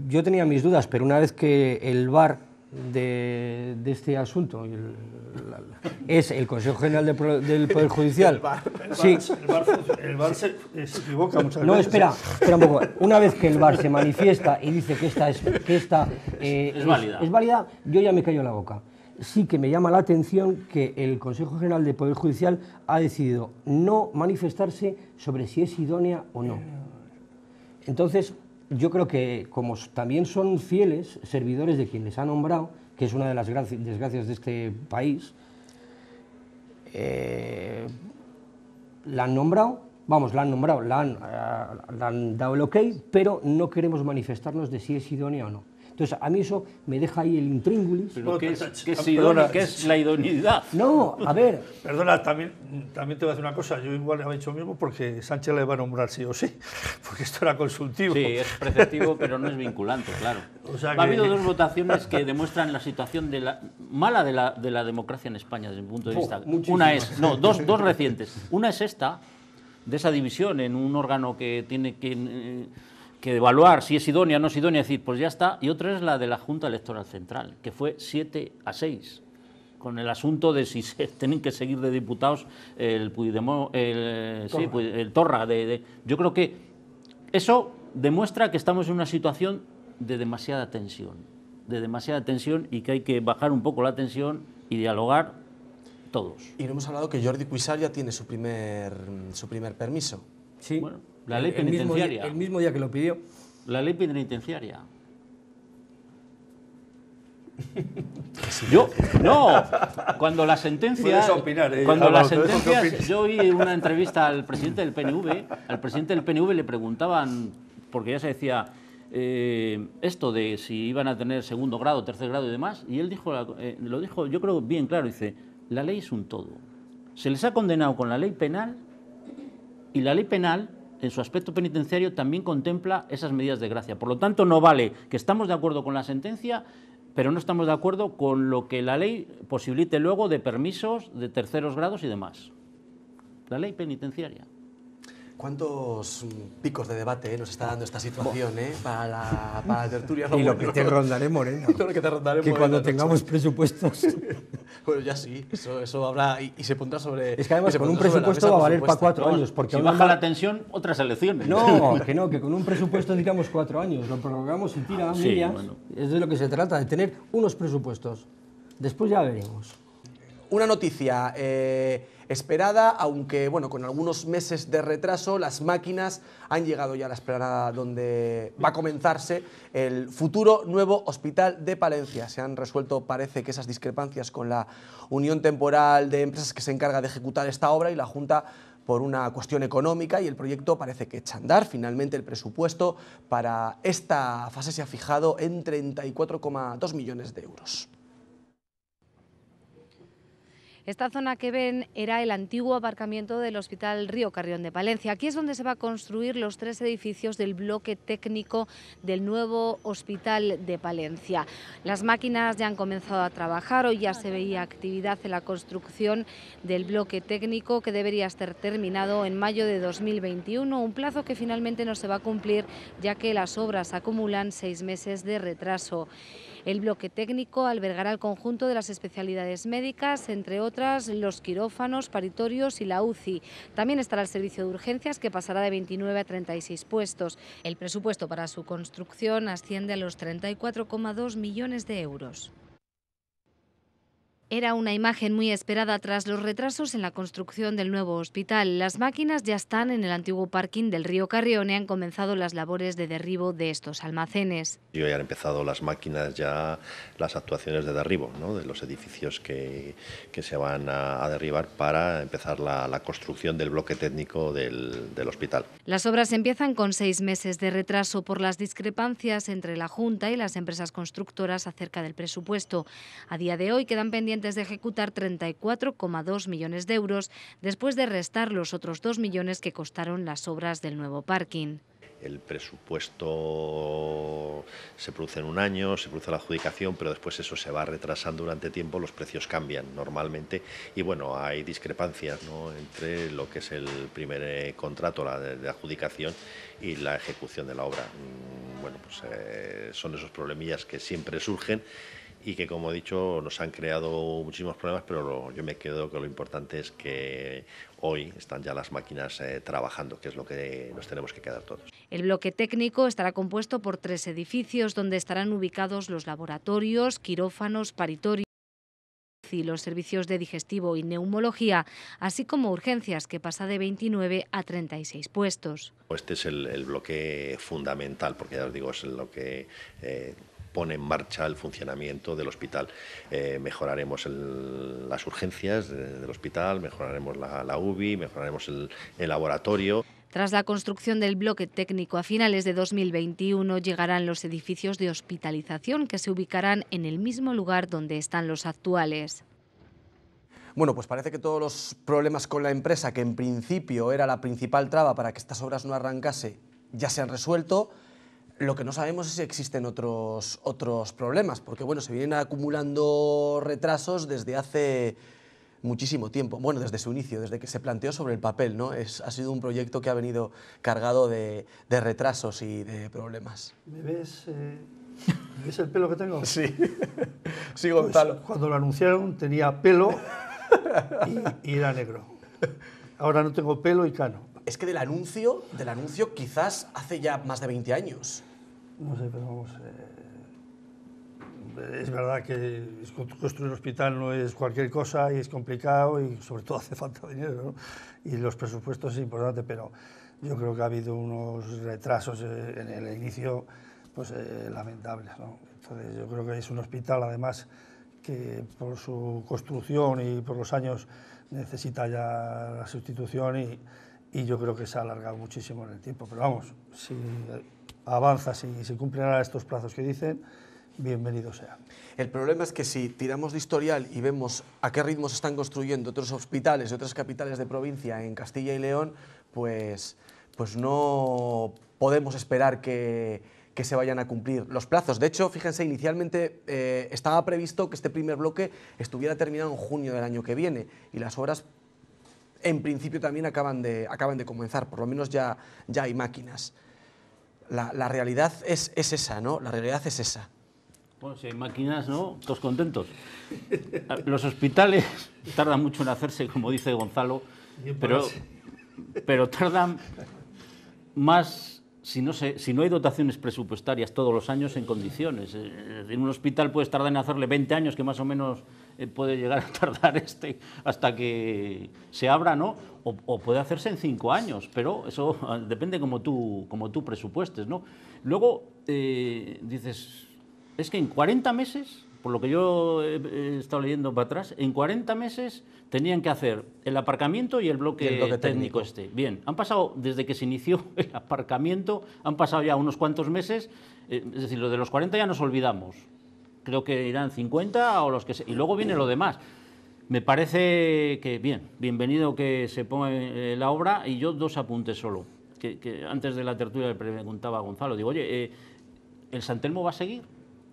Yo tenía mis dudas, pero una vez que el VAR de este asunto es el Consejo General del Poder Judicial. El VAR se equivoca muchas veces. No, espera un poco. Una vez que el VAR se manifiesta y dice que esta es válida, yo ya me callo la boca. Sí que me llama la atención que el Consejo General del Poder Judicial ha decidido no manifestarse sobre si es idónea o no. Entonces, yo creo que como también son fieles servidores de quien les ha nombrado, que es una de las desgracias de este país, la han nombrado, le han dado el ok, pero no queremos manifestarnos de si es idónea o no. Entonces, a mí eso me deja ahí el intríngulis. ¿Pero qué es la idoneidad? No, a ver... Perdona, también te voy a decir una cosa. Yo igual he hecho lo mismo porque Sánchez le va a nombrar sí o sí, porque esto era consultivo. Sí, es preceptivo, pero no es vinculante, claro. O sea Ha habido 2 votaciones que demuestran la situación mala de la democracia en España, desde mi punto de vista. Una es... No, dos recientes. Una es esta, de esa división en un órgano que tiene que evaluar si es idónea o no es idónea, decir, pues ya está, y otra es la de la Junta Electoral Central, que fue 7-6, con el asunto de si se tienen que seguir de diputados el Torra. Yo creo que eso demuestra que estamos en una situación de demasiada tensión y que hay que bajar un poco la tensión y dialogar todos. Y no hemos hablado que Jordi Cuixart ya tiene su primer permiso. Sí. Bueno, la ley penitenciaria. El mismo día que lo pidió. La ley penitenciaria. Cuando la sentencia... Puedes opinar, yo oí una entrevista al presidente del PNV, le preguntaban, porque ya se decía esto de si iban a tener 2º grado, 3er grado y demás, y él lo dijo, yo creo bien claro, dice, la ley es un todo. Se les ha condenado con la ley penal, y la ley penal, en su aspecto penitenciario, también contempla esas medidas de gracia. Por lo tanto, no vale que estamos de acuerdo con la sentencia, pero no estamos de acuerdo con lo que la ley posibilite luego de permisos de 3eros grados y demás. La ley penitenciaria. ¿Cuántos picos de debate nos está dando esta situación para la tertulia? Y lo que te rondaré, Moreno. Que cuando tengamos presupuestos... Bueno, ya sí, eso habrá y se pondrá sobre... Es que además con un presupuesto va a valer para 4 años. Porque si baja la tensión, otras elecciones. No, que con un presupuesto digamos 4 años. Lo prorrogamos y tira a millas. Bueno. Es de lo que se trata, de tener unos presupuestos. Después ya veremos. Una noticia esperada, aunque bueno, con algunos meses de retraso, las máquinas han llegado ya a la esplanada donde va a comenzarse el futuro nuevo hospital de Palencia. Se han resuelto, parece que esas discrepancias con la Unión Temporal de Empresas que se encarga de ejecutar esta obra y la Junta por una cuestión económica, y el proyecto parece que echa a andar. Finalmente el presupuesto para esta fase se ha fijado en 34,2 millones de euros. Esta zona que ven era el antiguo aparcamiento del Hospital Río Carrión de Palencia. Aquí es donde se va a construir los 3 edificios del bloque técnico del nuevo Hospital de Palencia. Las máquinas ya han comenzado a trabajar, hoy ya se veía actividad en la construcción del bloque técnico que debería estar terminado en mayo de 2021, un plazo que finalmente no se va a cumplir ya que las obras acumulan 6 meses de retraso. El bloque técnico albergará el conjunto de las especialidades médicas, entre otras los quirófanos, paritorios y la UCI. También estará el servicio de urgencias, que pasará de 29 a 36 puestos. El presupuesto para su construcción asciende a los 34,2 millones de euros. Era una imagen muy esperada tras los retrasos en la construcción del nuevo hospital. Las máquinas ya están en el antiguo parking del río Carrión y han comenzado las labores de derribo de estos almacenes. Ya han empezado las máquinas, ya las actuaciones de derribo, ¿no?, de los edificios que se van a derribar para empezar la construcción del bloque técnico del hospital. Las obras empiezan con 6 meses de retraso por las discrepancias entre la Junta y las empresas constructoras acerca del presupuesto. A día de hoy quedan pendientes de ejecutar 34,2 millones de euros después de restar los otros 2 millones que costaron las obras del nuevo parking. El presupuesto se produce en un año, se produce la adjudicación, pero después eso se va retrasando durante tiempo, los precios cambian normalmente y bueno, hay discrepancias, ¿no?, entre lo que es el primer contrato, la de adjudicación, y la ejecución de la obra. Bueno, pues son esos problemillas que siempre surgen y que, como he dicho, nos han creado muchísimos problemas, pero yo me quedo con lo importante es que hoy están ya las máquinas trabajando, que es lo que nos tenemos que quedar todos. El bloque técnico estará compuesto por 3 edificios donde estarán ubicados los laboratorios, quirófanos, paritorios y los servicios de digestivo y neumología, así como urgencias, que pasa de 29 a 36 puestos. Este es el bloque fundamental, porque ya os digo, es lo que pone en marcha el funcionamiento del hospital. Mejoraremos las urgencias del hospital, mejoraremos la UBI, mejoraremos el laboratorio. Tras la construcción del bloque técnico a finales de 2021 llegarán los edificios de hospitalización, que se ubicarán en el mismo lugar donde están los actuales. Bueno, pues parece que todos los problemas con la empresa, que en principio era la principal traba para que estas obras no arrancase, ya se han resuelto. Lo que no sabemos es si existen otros problemas, porque bueno, se vienen acumulando retrasos desde hace muchísimo tiempo, bueno, desde su inicio, desde que se planteó sobre el papel, ¿no? Ha sido un proyecto que ha venido cargado de retrasos y de problemas. ¿Me ves el pelo que tengo? Sí, sí, Gonzalo. Pues, cuando lo anunciaron tenía pelo y era negro. Ahora no tengo pelo y cano. Es que del anuncio quizás hace ya más de 20 años. No sé, pero vamos, es verdad que construir un hospital no es cualquier cosa y es complicado y sobre todo hace falta dinero, ¿no? Y los presupuestos es importante, pero yo creo que ha habido unos retrasos en el inicio pues, lamentables, ¿no? Entonces yo creo que es un hospital además que por su construcción y por los años necesita ya la sustitución y yo creo que se ha alargado muchísimo en el tiempo, pero vamos, si avanza, si se cumplen ahora estos plazos que dicen, bienvenido sea. El problema es que si tiramos de historial y vemos a qué ritmo se están construyendo otros hospitales y otras capitales de provincia en Castilla y León, pues no podemos esperar que se vayan a cumplir los plazos. De hecho, fíjense, inicialmente estaba previsto que este primer bloque estuviera terminado en junio del año que viene y las obras en principio también acaban de comenzar, por lo menos ya hay máquinas. La realidad es esa, ¿no? La realidad es esa. Bueno, si hay máquinas, ¿no? Todos contentos. Los hospitales tardan mucho en hacerse, como dice Gonzalo, pero tardan más si no hay dotaciones presupuestarias todos los años en condiciones. En un hospital puedes tardar en hacerle 20 años, que más o menos puede llegar a tardar hasta que se abra, ¿no? O puede hacerse en 5 años, pero eso depende como tú presupuestes, ¿no? Luego dices, es que en 40 meses, por lo que yo he estado leyendo para atrás, en 40 meses tenían que hacer el aparcamiento y el bloque técnico este. Bien, han pasado, desde que se inició el aparcamiento, han pasado ya unos cuantos meses, es decir, lo de los 40 ya nos olvidamos. Creo que irán 50 o los que y luego viene lo demás. Me parece que bienvenido que se ponga la obra, y yo 2 apuntes solo, que antes de la tertulia le preguntaba a Gonzalo, digo, oye, ¿el San Telmo va a seguir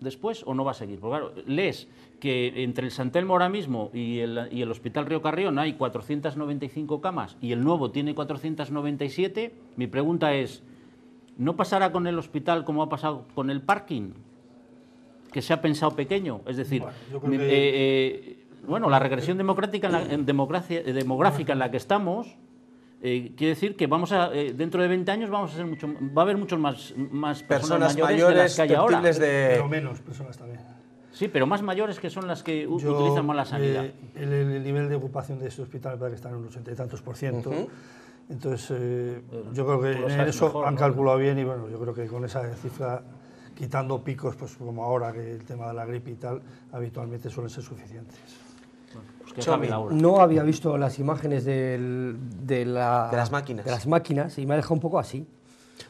después o no va a seguir? Porque claro, lees que entre el San Telmo ahora mismo y el Hospital Río Carrión hay 495 camas y el nuevo tiene 497, mi pregunta es, ¿no pasará con el hospital como ha pasado con el parking? que se ha pensado pequeño. Es decir, Bueno, la regresión demográfica en la que estamos quiere decir que dentro de 20 años va a haber muchos más personas mayores de las que hay ahora. Pero menos personas también. Sí, pero más mayores que son las que utilizan más la sanidad. El nivel de ocupación de este hospital me parece que está en un 80 y tantos %. Entonces, yo creo que en eso mejor, han calculado bien y bueno, yo creo que con esa cifra, quitando picos, pues como ahora que el tema de la gripe y tal, habitualmente suelen ser suficientes. No había visto las imágenes de las máquinas y me ha dejado un poco así.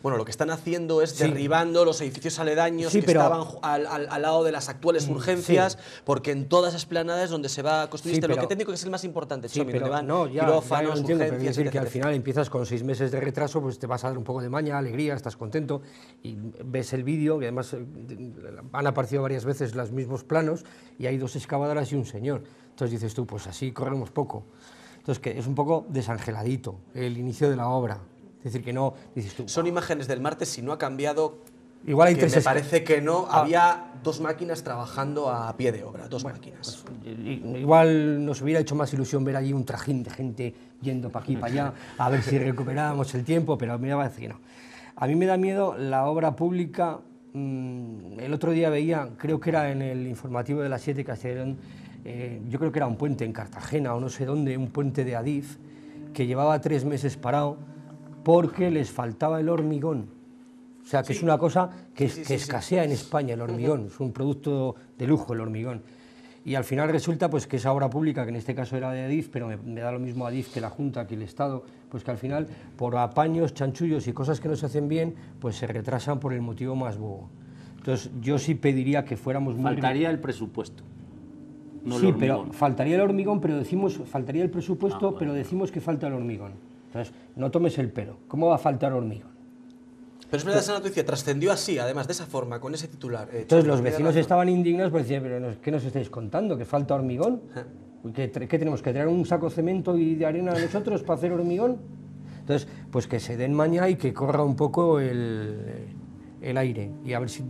Bueno, lo que están haciendo es derribando los edificios aledaños que estaban al lado de las actuales urgencias, porque en todas las esplanadas donde se va a construir este bloque técnico, que es el más importante, donde van quirófanos, urgencias, quiero decir que al final empiezas con 6 meses de retraso, pues te vas a dar un poco de maña, alegría, estás contento y ves el vídeo, que además han aparecido varias veces los mismos planos y hay 2 excavadoras y un señor. Entonces dices tú, pues así corremos poco. Entonces que es un poco desangeladito el inicio de la obra. Es decir, que no, dices tú... Son imágenes del martes, si no ha cambiado, igual hay que me parece que no, había 2 máquinas trabajando a pie de obra, 2 máquinas. Pues, igual nos hubiera hecho más ilusión ver allí un trajín de gente yendo para aquí y para allá, a ver si recuperábamos el tiempo, pero me va a decir que no. A mí me da miedo la obra pública. El otro día veía, creo que era en el informativo de las 7 Castellón, yo creo que era un puente en Cartagena o no sé dónde, un puente de Adif, que llevaba 3 meses parado, porque les faltaba el hormigón. O sea, que es una cosa que escasea en España, el hormigón, es un producto de lujo el hormigón. Y al final resulta pues, que esa obra pública, que en este caso era de Adif, pero me da lo mismo Adif que la Junta, que el Estado, pues que al final, por apaños, chanchullos y cosas que no se hacen bien, pues se retrasan por el motivo más bobo. Entonces, yo sí pediría que fuéramos muy... Faltaría el presupuesto. No sí, pero faltaría el hormigón, pero decimos, faltaría el presupuesto, pero decimos que falta el hormigón. Entonces, no tomes el pelo. ¿Cómo va a faltar hormigón? Pero es verdad, esa noticia trascendió así, además de esa forma, con ese titular. Entonces los vecinos estaban indignados porque decían, pero ¿qué nos estáis contando? ¿Que falta hormigón? ¿Qué tenemos que traer un saco de cemento y de arena a nosotros para hacer hormigón? Entonces, pues que se den maña y que corra un poco el aire y a ver si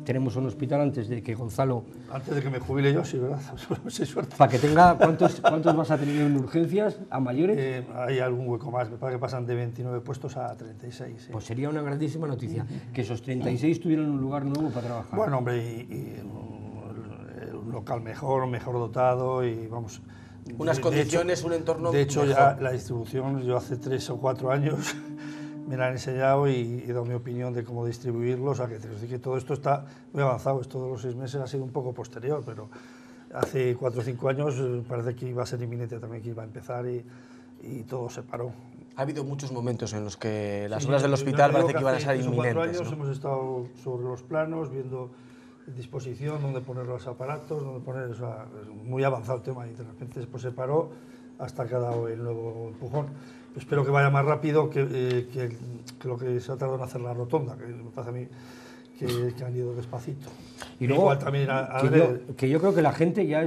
tenemos un hospital antes de que Gonzalo... Antes de que me jubile yo, sí, ¿verdad? Sí, suerte. Para que tenga... ¿Cuántos vas a tener en urgencias a mayores? Hay algún hueco más, me parece que pasan de 29 puestos a 36. Sí. Pues sería una grandísima noticia, que esos 36 tuvieran un lugar nuevo para trabajar. Bueno, hombre, y un local mejor dotado y vamos... Unas condiciones, un entorno de hecho, mejor. Ya la distribución, yo hace 3 o 4 años... me la han enseñado y he dado mi opinión de cómo distribuirlo, o sea, que todo esto está muy avanzado. Esto de los 6 meses ha sido un poco posterior, pero hace 4 o 5 años parece que iba a ser inminente también, que iba a empezar y todo se paró. Ha habido muchos momentos en los que las obras del hospital parece que iban a ser inminentes. Hace 4 años hemos estado sobre los planos, viendo disposición, dónde poner los aparatos, dónde poner, o sea, muy avanzado el tema y de repente después se paró hasta que ha dado el nuevo empujón. Espero que vaya más rápido que lo que se ha tardado en hacer la rotonda, que me parece a mí que han ido despacito. Y luego, igual también que yo creo que la gente ya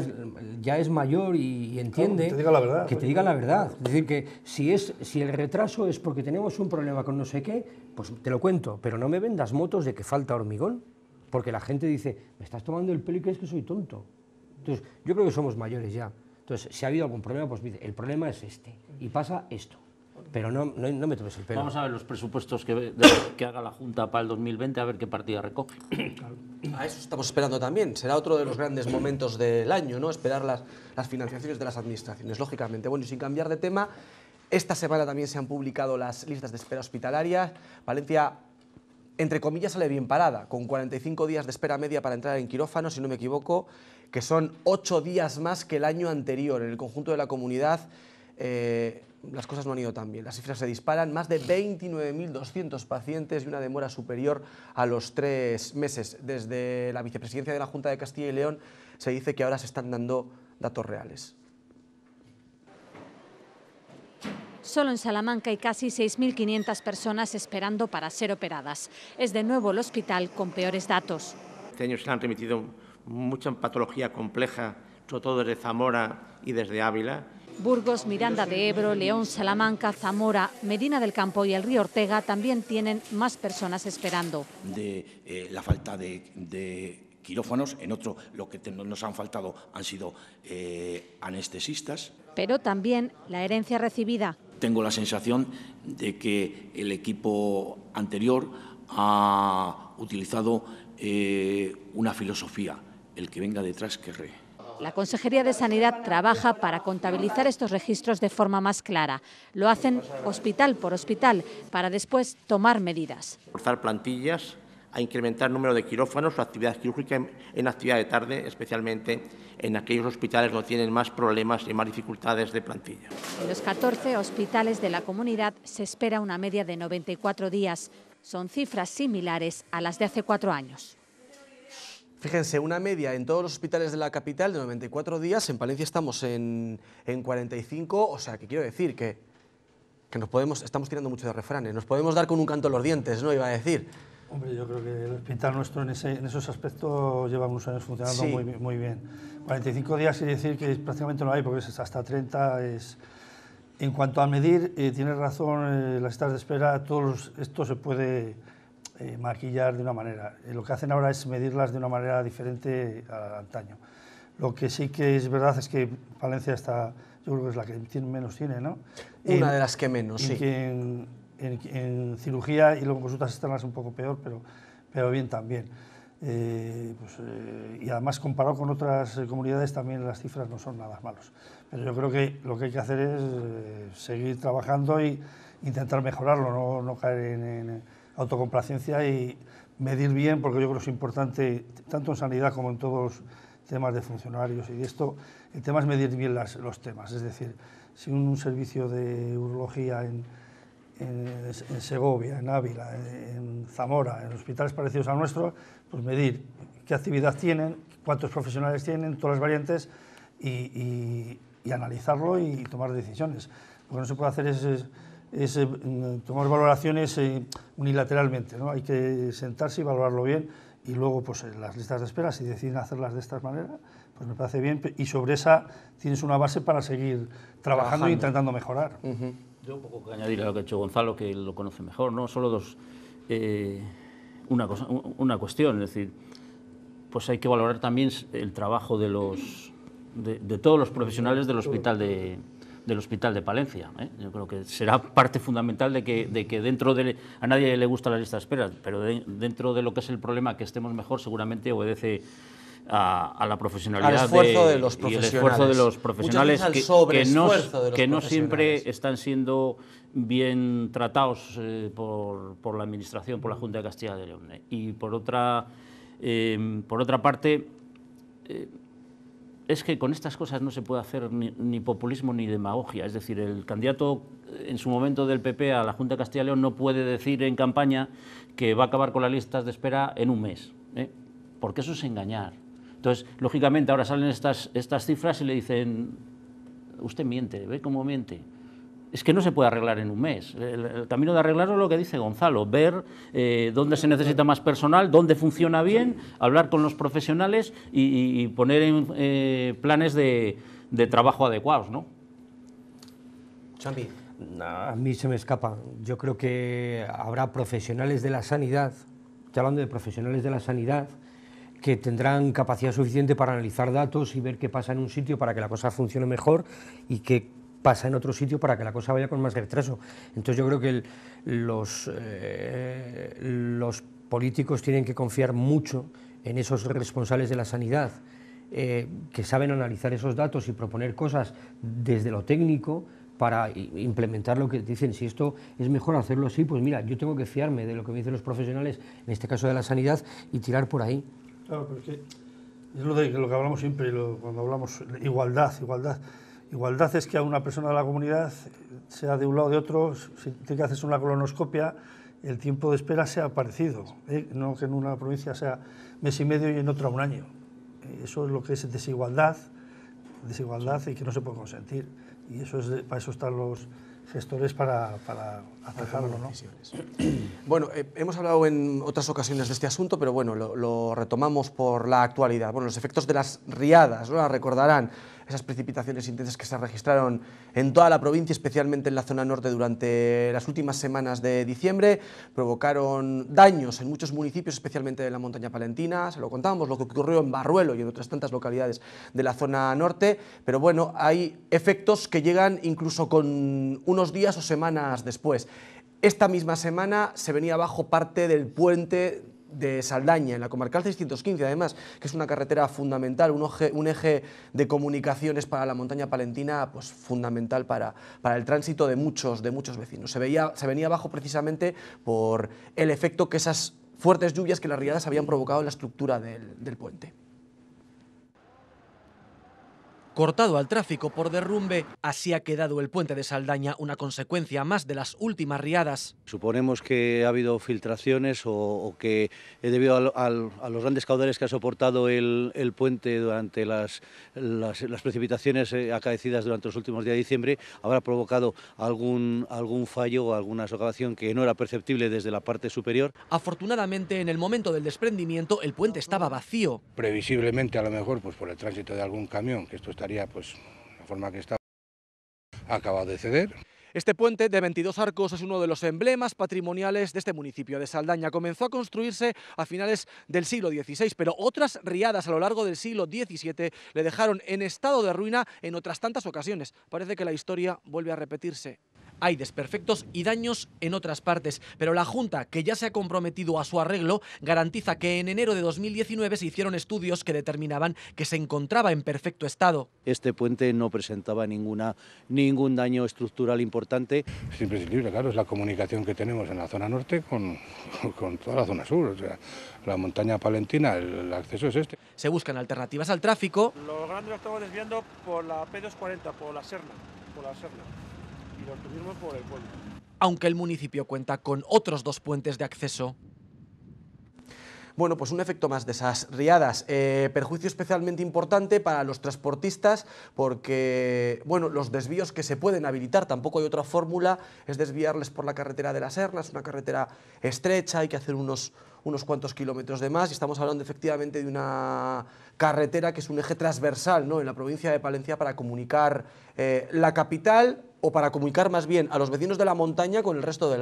es mayor y entiende, claro, que te diga la verdad, que te digan la verdad. Es decir, que si el retraso es porque tenemos un problema con no sé qué, pues te lo cuento, pero no me vendas motos de que falta hormigón, porque la gente dice, me estás tomando el pelo y crees que soy tonto. Entonces, yo creo que somos mayores ya. Entonces, si ha habido algún problema, pues dice, el problema es este, y pasa esto. Pero no me tomes el pelo. Vamos a ver los presupuestos que haga la Junta para el 2020, a ver qué partida recoge. A eso estamos esperando también. Será otro de los grandes momentos del año, ¿no? Esperar las financiaciones de las administraciones, lógicamente. Bueno, y sin cambiar de tema, esta semana también se han publicado las listas de espera hospitalarias. Valencia, entre comillas, sale bien parada, con 45 días de espera media para entrar en quirófano, si no me equivoco, que son 8 días más que el año anterior. En el conjunto de la comunidad las cosas no han ido tan bien. Las cifras se disparan, más de 29.200 pacientes y una demora superior a los 3 meses. Desde la vicepresidencia de la Junta de Castilla y León se dice que ahora se están dando datos reales. Solo en Salamanca hay casi 6.500 personas esperando para ser operadas. Es de nuevo el hospital con peores datos. Este año se han remitido mucha patología compleja, sobre todo desde Zamora y desde Ávila. Burgos, Miranda de Ebro, León, Salamanca, Zamora, Medina del Campo y el río Ortega también tienen más personas esperando. De la falta de quirófanos, en otro lo que nos han faltado han sido anestesistas. Pero también la herencia recibida. Tengo la sensación de que el equipo anterior ha utilizado una filosofía, el que venga detrás querré. La Consejería de Sanidad trabaja para contabilizar estos registros de forma más clara. Lo hacen hospital por hospital para después tomar medidas. Forzar plantillas, a incrementar el número de quirófanos o actividad quirúrgica en actividad de tarde, especialmente en aquellos hospitales que tienen más problemas y más dificultades de plantilla. En los 14 hospitales de la comunidad se espera una media de 94 días. Son cifras similares a las de hace 4 años. Fíjense, una media en todos los hospitales de la capital de 94 días, en Palencia estamos en 45, o sea, que quiero decir que estamos tirando mucho de refranes, nos podemos dar con un canto a los dientes, ¿no? Iba a decir. Hombre, yo creo que el hospital nuestro en esos aspectos lleva unos años funcionando muy bien. 45 días quiere decir que prácticamente no hay, porque es hasta 30. En cuanto a medir, tienes razón, las listas de espera, esto se puede maquillar de una manera. Lo que hacen ahora es medirlas de una manera diferente a antaño. Lo que sí que es verdad es que Palencia está, yo creo que es la que menos tiene, ¿no? Una de las que menos, sí. En cirugía y luego en consultas externas un poco peor, pero bien también. Y además comparado con otras comunidades también las cifras no son nada malos. Pero yo creo que lo que hay que hacer es seguir trabajando e intentar mejorarlo, no caer en autocomplacencia y medir bien, porque yo creo que es importante, tanto en sanidad como en todos los temas de funcionarios y esto, el tema es medir bien los temas. Es decir, si un servicio de urología en Segovia, en Ávila, en Zamora, en hospitales parecidos al nuestro, pues medir qué actividad tienen, cuántos profesionales tienen, todas las variantes y analizarlo y tomar decisiones. Lo que no se puede hacer es tomar valoraciones unilateralmente, ¿no? Hay que sentarse y valorarlo bien y luego pues las listas de espera, si deciden hacerlas de esta manera, pues me parece bien y sobre esa tienes una base para seguir trabajando e intentando mejorar. Yo un poco que añadir a lo que ha hecho Gonzalo, que lo conoce mejor, ¿no? Solo una cuestión, es decir, pues hay que valorar también el trabajo de todos los profesionales del hospital de Palencia, ¿eh? Yo creo que será parte fundamental de que dentro de... A nadie le gusta la lista de espera, pero dentro de lo que es el problema, que estemos mejor, seguramente obedece a la profesionalidad al esfuerzo de los profesionales, y el esfuerzo de los profesionales que no siempre están siendo bien tratados por la Administración, por la Junta de Castilla y León. Y por otra parte, es que con estas cosas no se puede hacer ni populismo ni demagogia. Es decir, el candidato en su momento del PP a la Junta de Castilla y León no puede decir en campaña que va a acabar con las listas de espera en un mes, porque eso es engañar. Entonces, lógicamente, ahora salen estas cifras y le dicen, usted miente, ¿ve cómo miente? Es que no se puede arreglar en un mes. El camino de arreglarlo es lo que dice Gonzalo, ver dónde se necesita más personal, dónde funciona bien, hablar con los profesionales y poner en planes de trabajo adecuados, ¿no? Champi. A mí se me escapa. Yo creo que habrá profesionales de la sanidad, estoy hablando de profesionales de la sanidad, que tendrán capacidad suficiente para analizar datos y ver qué pasa en un sitio para que la cosa funcione mejor y qué pasa en otro sitio para que la cosa vaya con más retraso. Entonces yo creo que los políticos tienen que confiar mucho en esos responsables de la sanidad, que saben analizar esos datos y proponer cosas desde lo técnico para implementar lo que dicen. Si esto es mejor hacerlo así, pues mira, yo tengo que fiarme de lo que me dicen los profesionales, en este caso de la sanidad, y tirar por ahí. Claro, porque es lo que hablamos siempre cuando hablamos igualdad. Igualdad es que a una persona de la comunidad, sea de un lado o de otro, si te que haces una colonoscopia, el tiempo de espera sea parecido, no que en una provincia sea mes y medio y en otra un año. Eso es lo que es desigualdad y que no se puede consentir. Y para eso están gestores para atajarlo, ¿no? Bueno, hemos hablado en otras ocasiones de este asunto, pero bueno, lo retomamos por la actualidad. Bueno, los efectos de las riadas, ¿no? Recordarán esas precipitaciones intensas que se registraron en toda la provincia, especialmente en la zona norte durante las últimas semanas de diciembre, provocaron daños en muchos municipios, especialmente de la montaña palentina. Se lo contábamos, lo que ocurrió en Barruelo y en otras tantas localidades de la zona norte, pero bueno, hay efectos que llegan incluso con unos días o semanas después. Esta misma semana se venía abajo parte del puente de Saldaña, en la comarcal 615, además, que es una carretera fundamental, un eje de comunicaciones para la montaña palentina, pues fundamental para el tránsito de muchos vecinos. Se venía abajo precisamente por el efecto que esas fuertes lluvias, que las riadas habían provocado en la estructura del puente. Cortado al tráfico por derrumbe, así ha quedado el puente de Saldaña, una consecuencia más de las últimas riadas. Suponemos que ha habido filtraciones o que debido a los grandes caudales que ha soportado el puente durante las precipitaciones acaecidas durante los últimos días de diciembre, habrá provocado algún fallo o alguna socavación que no era perceptible desde la parte superior. Afortunadamente, en el momento del desprendimiento, el puente estaba vacío. Previsiblemente, a lo mejor, pues por el tránsito de algún camión, que esto estaría, pues, la forma que está, ha acabado de ceder. Este puente de 22 arcos es uno de los emblemas patrimoniales de este municipio de Saldaña. Comenzó a construirse a finales del siglo XVI, pero otras riadas a lo largo del siglo XVII le dejaron en estado de ruina en otras tantas ocasiones. Parece que la historia vuelve a repetirse. Hay desperfectos y daños en otras partes, pero la Junta, que ya se ha comprometido a su arreglo, garantiza que en enero de 2019 se hicieron estudios que determinaban que se encontraba en perfecto estado. Este puente no presentaba ningún daño estructural importante. Es imprescindible, claro, es la comunicación que tenemos en la zona norte con toda la zona sur. O sea, la montaña palentina, el acceso es este. Se buscan alternativas al tráfico. Los grandes lo estamos desviando por la P240, por la Serna. Y lo tuvimos por el pueblo. Aunque el municipio cuenta con otros 2 puentes de acceso. Bueno, pues un efecto más de esas riadas. Perjuicio especialmente importante para los transportistas porque, bueno, los desvíos que se pueden habilitar, tampoco hay otra fórmula, es desviarles por la carretera de la Serna, es una carretera estrecha, hay que hacer unos cuantos kilómetros de más y estamos hablando efectivamente de una carretera que es un eje transversal, ¿no?, en la provincia de Palencia para comunicar la capital o para comunicar más bien a los vecinos de la montaña con el resto de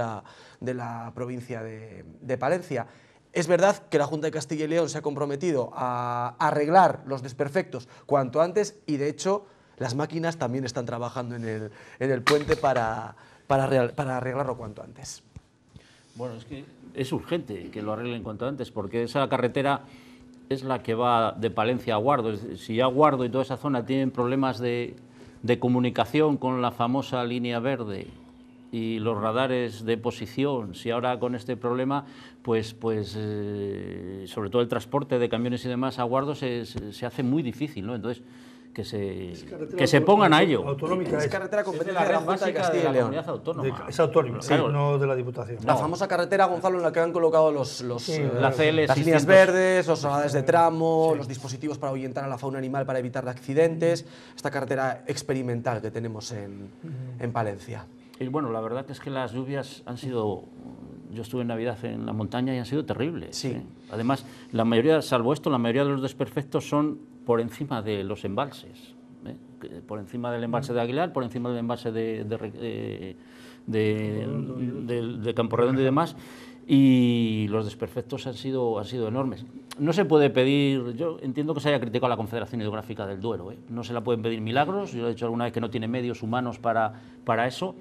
la provincia de Palencia. Es verdad que la Junta de Castilla y León se ha comprometido a arreglar los desperfectos cuanto antes y, de hecho, las máquinas también están trabajando en el puente para arreglarlo cuanto antes. Bueno, es que es urgente que lo arreglen cuanto antes, porque esa carretera es la que va de Palencia a Guardo. Si ya Guardo y toda esa zona tienen problemas de comunicación con la famosa línea verde y los radares de posición, si ahora con este problema, pues sobre todo el transporte de camiones y demás a Guardo se hace muy difícil, ¿no? Entonces, que se pongan a ello. Es carretera competencia de la Junta de Castilla y León. Es autónoma, claro, no de la Diputación. La famosa carretera, Gonzalo, en la que han colocado las líneas 600. verdes, los radares de tramo, los dispositivos para ahuyentar a la fauna animal para evitar accidentes. Esta carretera experimental que tenemos en Palencia. Y bueno, la verdad es que las lluvias han sido... Yo estuve en Navidad en la montaña y han sido terribles. Sí. Además, la mayoría, salvo esto, la mayoría de los desperfectos son por encima de los embalses. Por encima del embalse de Aguilar, por encima del embalse de Campo Redondo y demás. Y los desperfectos han sido enormes. No se puede pedir, yo entiendo que se haya criticado a la Confederación Hidrográfica del Duero, no se la pueden pedir milagros, yo he dicho alguna vez que no tiene medios humanos para eso,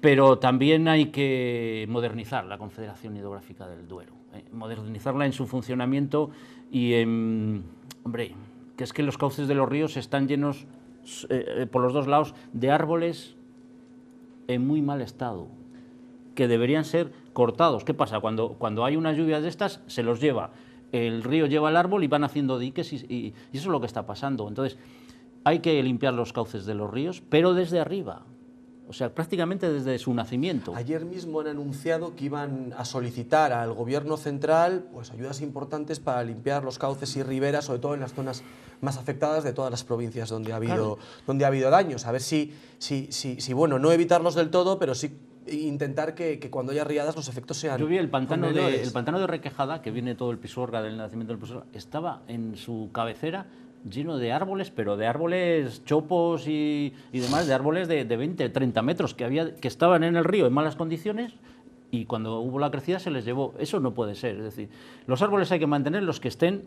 pero también hay que modernizar la Confederación Hidrográfica del Duero, modernizarla en su funcionamiento y hombre, que es que los cauces de los ríos están llenos por los dos lados de árboles en muy mal estado, que deberían ser cortados. ¿Qué pasa? Cuando hay unas lluvias de estas, se los lleva. El río lleva el árbol y van haciendo diques y eso es lo que está pasando. Entonces, hay que limpiar los cauces de los ríos, pero desde arriba. O sea, prácticamente desde su nacimiento. Ayer mismo han anunciado que iban a solicitar al Gobierno central pues, ayudas importantes para limpiar los cauces y riberas, sobre todo en las zonas más afectadas de todas las provincias donde ha habido, donde ha habido daños. A ver si, bueno, no evitarlos del todo, pero sí intentar que cuando haya riadas los efectos sean. Yo vi el pantano menores. de Requejada, que viene todo el Pisuerga del nacimiento del Pisuerga, estaba en su cabecera lleno de árboles, pero de árboles chopos y demás, de árboles de 20, 30 metros que estaban en el río en malas condiciones, y cuando hubo la crecida se les llevó. Eso no puede ser. Es decir, los árboles hay que mantener los que estén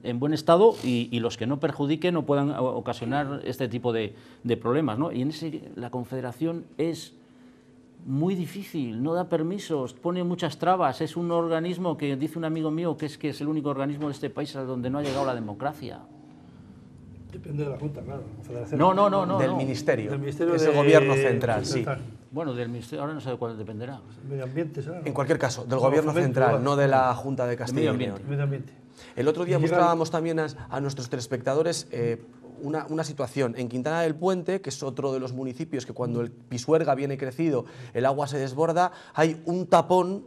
en buen estado y los que no perjudiquen o puedan ocasionar este tipo de problemas, ¿no? Y la Confederación es muy difícil, no da permisos, pone muchas trabas. Es un organismo que, dice un amigo mío, que es el único organismo de este país donde no ha llegado la democracia. Depende de la Junta, claro. La Federación. No. Del Ministerio. Del Ministerio es el Gobierno central, sí. Bueno, del Ministerio, ahora no sé de cuál dependerá. Medio Ambiente, ¿sabes? En cualquier caso, del Gobierno central, no de la Junta de Castilla y León. Medio Ambiente. El otro día mostrábamos también a nuestros telespectadores una situación en Quintana del Puente, que es otro de los municipios que cuando el Pisuerga viene crecido el agua se desborda, hay un tapón,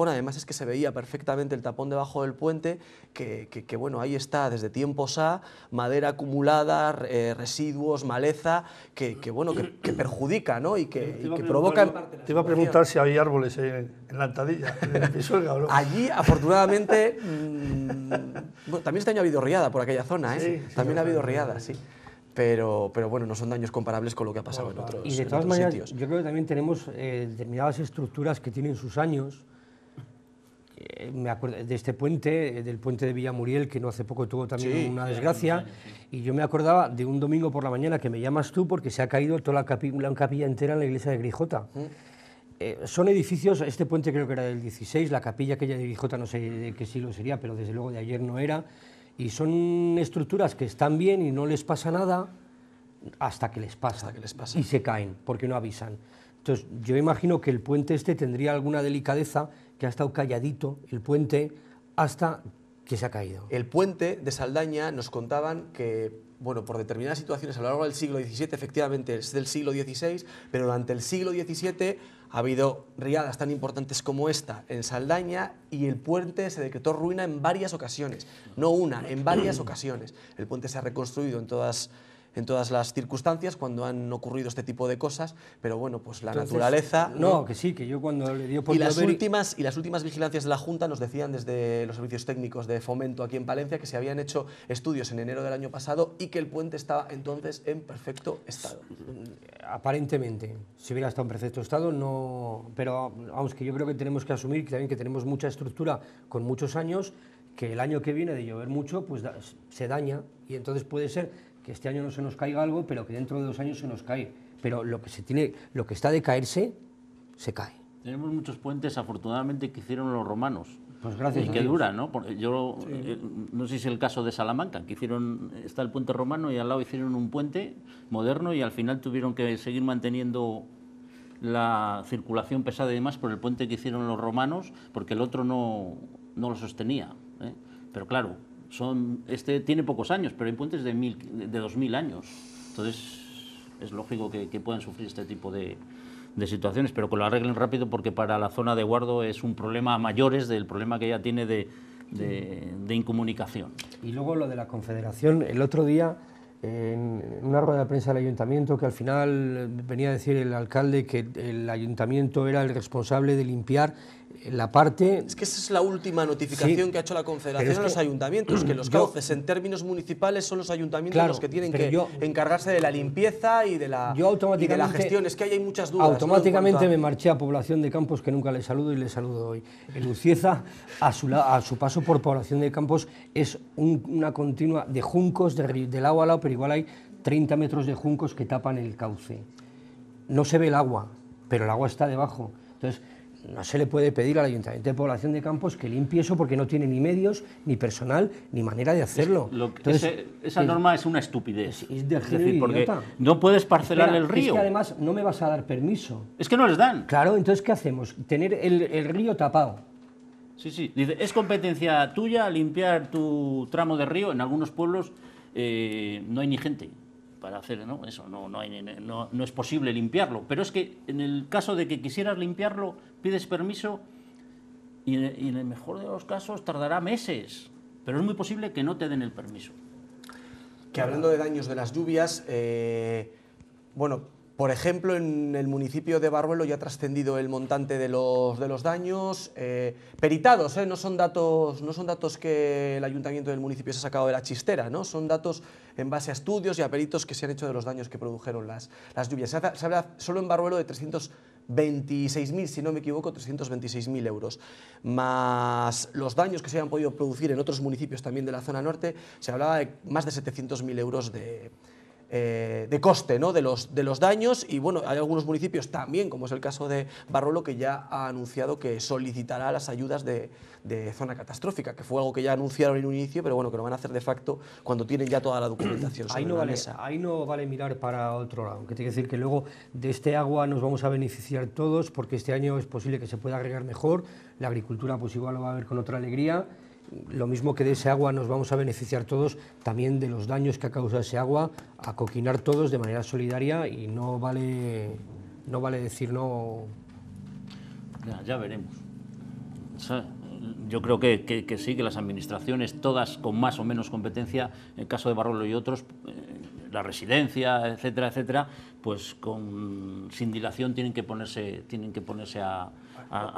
además es que se veía perfectamente el tapón debajo del puente, que bueno, ahí está desde tiempos madera acumulada, residuos, maleza, que perjudica, ¿no? y que provoca... Te iba a preguntar si hay árboles en la Antadilla, en el Pisuerga, ¿o no? Allí, afortunadamente, bueno, también este año ha habido riada por aquella zona, ¿eh? Sí, también ha habido riada, sí. Pero bueno, no son daños comparables con lo que ha pasado en otros sitios. Y de todas maneras, yo creo que también tenemos determinadas estructuras que tienen sus años. Me acuerdo de este puente, del puente de Villamuriel, que no hace poco tuvo también una desgracia, y yo me acordaba de un domingo por la mañana que me llamas tú porque se ha caído toda la capilla entera en la iglesia de Grijota. Son edificios, este puente creo que era del 16, la capilla aquella de Grijota no sé de qué siglo sería, pero desde luego de ayer no era, y son estructuras que están bien y no les pasa nada hasta que les pasa, y se caen porque no avisan. Entonces yo imagino que el puente este tendría alguna delicadeza, que ha estado calladito el puente hasta que se ha caído. El puente de Saldaña nos contaban que, bueno, por determinadas situaciones a lo largo del siglo XVII, efectivamente es del siglo XVI, pero durante el siglo XVII ha habido riadas tan importantes como esta en Saldaña y el puente se decretó ruina en varias ocasiones, no una, en varias ocasiones. El puente se ha reconstruido en todas las circunstancias cuando han ocurrido este tipo de cosas, pero bueno, pues la naturaleza... No, que sí, que yo cuando le dio por y las últimas vigilancias de la Junta nos decían desde los servicios técnicos de Fomento aquí en Palencia que se habían hecho estudios en enero del año pasado y que el puente estaba entonces en perfecto estado. Aparentemente, si hubiera estado en perfecto estado, no... Pero vamos, que yo creo que tenemos que asumir que también que tenemos mucha estructura con muchos años, que el año que viene de llover mucho, pues se daña, y entonces puede ser que este año no se nos caiga algo, pero que dentro de 2 años se nos cae. Pero lo que está de caerse, se cae. Tenemos muchos puentes, afortunadamente, que hicieron los romanos. Pues gracias y que duran, ¿no? Yo no sé si es el caso de Salamanca, que está el puente romano y al lado hicieron un puente moderno y al final tuvieron que seguir manteniendo la circulación pesada y demás por el puente que hicieron los romanos, porque el otro no lo sostenía, ¿eh? Pero claro, este tiene pocos años, pero hay puentes de 2000 años. Entonces es lógico que puedan sufrir este tipo de situaciones, pero que lo arreglen rápido porque para la zona de Guardo es un problema a mayores del problema que ya tiene de incomunicación. Y luego lo de la Confederación, el otro día en una rueda de prensa del Ayuntamiento, que al final venía a decir el alcalde que el Ayuntamiento era el responsable de limpiar la parte... Es que esa es la última notificación que ha hecho la Confederación a los ayuntamientos, que los cauces en términos municipales son los ayuntamientos los que tienen que encargarse de la limpieza y de la gestión. Es que ahí hay muchas dudas. Automáticamente me marché a Población de Campos, que nunca le saludo y le saludo hoy. El Ucieza, a su paso por Población de Campos, es una continua de juncos del agua al lado, pero igual hay 30 metros de juncos que tapan el cauce. No se ve el agua, pero el agua está debajo. Entonces, no se le puede pedir al Ayuntamiento de Población de Campos que limpie eso porque no tiene ni medios, ni personal, ni manera de hacerlo. Esa norma es una estupidez. Es decir, porque no puedes parcelar el río. Es que además no me vas a dar permiso. Es que no les dan. Claro, entonces ¿qué hacemos? Tener el río tapado. Sí. Dice, es competencia tuya limpiar tu tramo de río. En algunos pueblos no hay ni gente para hacer, ¿no? Eso no es posible limpiarlo. Pero es que en el caso de que quisieras limpiarlo, pides permiso y en el mejor de los casos tardará meses. Pero es muy posible que no te den el permiso. Que hablando de daños de las lluvias, bueno, por ejemplo, en el municipio de Barruelo ya ha trascendido el montante de los daños, peritados, no son datos que el ayuntamiento del municipio se ha sacado de la chistera, ¿no? Son datos en base a estudios y a peritos que se han hecho de los daños que produjeron las lluvias. Se habla solo en Barruelo de 326.000, si no me equivoco, 326.000 euros, más los daños que se habían podido producir en otros municipios también de la zona norte, se hablaba de más de 700.000 euros de coste, ¿no? de los daños, y bueno, hay algunos municipios también, como es el caso de Barruelo, que ya ha anunciado que solicitará las ayudas de zona catastrófica, que fue algo que ya anunciaron en un inicio, pero bueno, que lo van a hacer de facto cuando tienen ya toda la documentación sobre la mesa. Ahí no vale mirar para otro lado, que tiene que decir que luego de este agua nos vamos a beneficiar todos, porque este año es posible que se pueda regar mejor, la agricultura pues igual lo va a ver con otra alegría. Lo mismo que de ese agua nos vamos a beneficiar todos, también de los daños que ha causado ese agua, a coquinar todos de manera solidaria, y no vale decir no. Ya veremos. O sea, yo creo que sí, que las administraciones, todas con más o menos competencia, en el caso de Barruelo y otros, la residencia, etcétera, etcétera, pues sin dilación tienen que ponerse a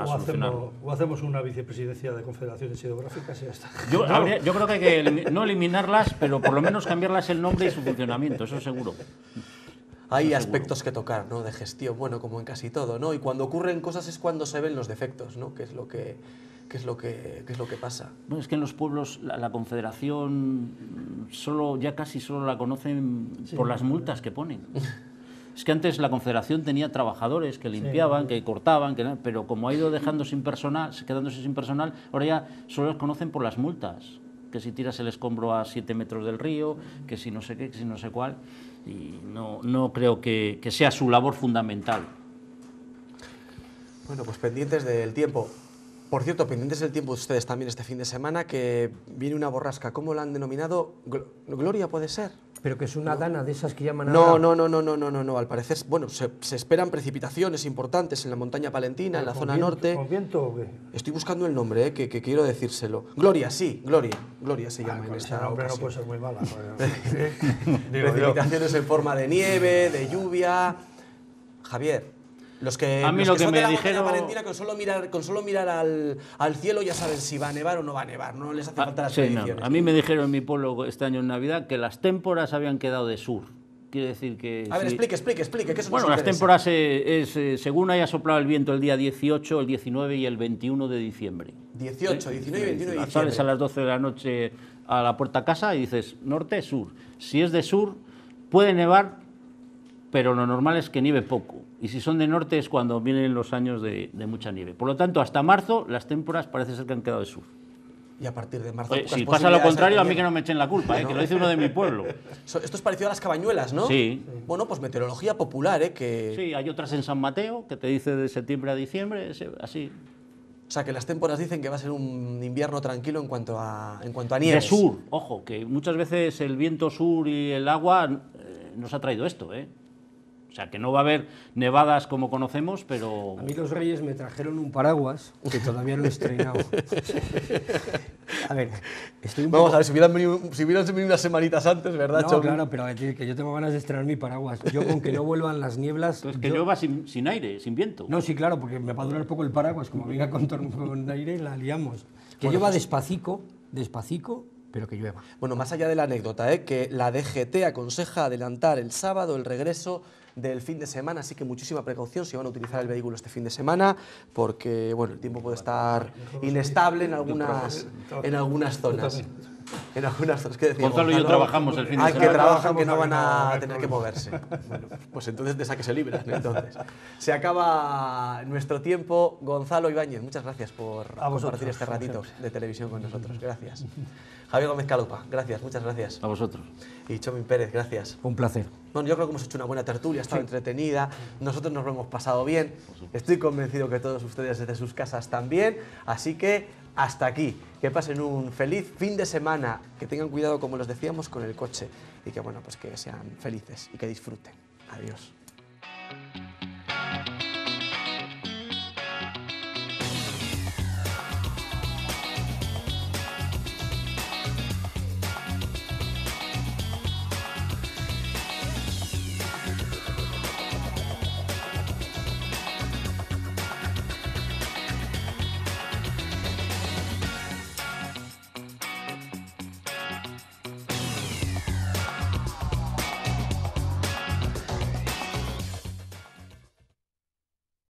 solucionarlo. O hacemos una vicepresidencia de confederaciones hidrográficas y ya está. Yo creo que hay que no eliminarlas, pero por lo menos cambiarlas el nombre y su funcionamiento, eso seguro. Hay aspectos que tocar, ¿no? De gestión, bueno, como en casi todo, ¿no? Y cuando ocurren cosas es cuando se ven los defectos, ¿no? Que es lo que pasa. Bueno, es que en los pueblos la confederación ya casi solo la conocen por las multas que ponen. Es que antes la confederación tenía trabajadores que limpiaban, que cortaban, pero como ha ido quedándose sin personal, ahora ya solo los conocen por las multas. Que si tiras el escombro a 7 metros del río, que si no sé qué, que si no sé cuál. Y no creo que sea su labor fundamental. Bueno, pues pendientes del tiempo. Por cierto, pendientes del tiempo ustedes también este fin de semana, que viene una borrasca. ¿Cómo la han denominado? ¿Gloria puede ser? Pero que es una dana de esas que llaman a... No. Al parecer, bueno, se esperan precipitaciones importantes en la montaña palentina, en la zona norte. ¿Con viento o qué? Estoy buscando el nombre, que quiero decírselo. Gloria, sí, Gloria se llama en esta ocasión. No puede ser muy mala. Precipitaciones en forma de nieve, de lluvia. Javier, a mí lo que me dijeron, Valentina, con solo mirar al cielo ya saben si va a nevar o no va a nevar, no les hace falta las predicciones. No. A mí me dijeron en mi pueblo este año en Navidad que las témporas habían quedado de sur. Quiere decir que... A ver, explique, que eso bueno, las témporas según haya soplado el viento el día 18, el 19 y el 21 de diciembre. 18, 19 y 21 de diciembre. Sales a las 12 de la noche a la puerta a casa y dices norte, sur. Si es de sur, puede nevar, pero lo normal es que nieve poco. Y si son de norte es cuando vienen los años de mucha nieve. Por lo tanto, hasta marzo las témporas parece ser que han quedado de sur. Y a partir de marzo... si pasa lo contrario, a mí que no me echen la culpa, que lo dice uno de mi pueblo. Esto es parecido a las cabañuelas, ¿no? Sí. Bueno, pues meteorología popular, que... Sí, hay otras en San Mateo, que te dice de septiembre a diciembre, así. O sea, que las témporas dicen que va a ser un invierno tranquilo en cuanto a nieves. De sur, ojo, que muchas veces el viento sur y el agua nos ha traído esto, O sea, que no va a haber nevadas como conocemos, pero... A mí los Reyes me trajeron un paraguas, que todavía no he estrenado. A ver, Vamos a ver, si hubieran venido unas semanitas antes, ¿verdad, Choco? Claro, pero que yo tengo ganas de estrenar mi paraguas. Yo con que no vuelvan las nieblas... Pues que llueva sin aire, sin viento. No, sí, claro, porque me va a durar poco el paraguas. Como venga con aire, la liamos. Que llueva despacito, pero que llueva. Bueno, más allá de la anécdota, que la DGT aconseja adelantar el sábado el regreso del fin de semana, así que muchísima precaución si van a utilizar el vehículo este fin de semana, porque bueno, el tiempo puede estar inestable en algunas zonas. En algunas zonas, ¿qué decimos? Gonzalo y yo trabajamos el fin de semana. Que trabajan, que no van a tener que moverse. Bueno, pues entonces de esa que se libran. Entonces, se acaba nuestro tiempo. Gonzalo Ibáñez, muchas gracias por compartir este ratito de televisión con nosotros. Gracias. Javier Gómez Calupa, gracias, muchas gracias. A vosotros. Y Chomín Pérez, gracias. Un placer. Bueno, yo creo que hemos hecho una buena tertulia, ha estado entretenida, nosotros nos lo hemos pasado bien, estoy convencido que todos ustedes desde sus casas también, así que hasta aquí, que pasen un feliz fin de semana, que tengan cuidado, como les decíamos, con el coche. y que, bueno, pues que sean felices y que disfruten. Adiós.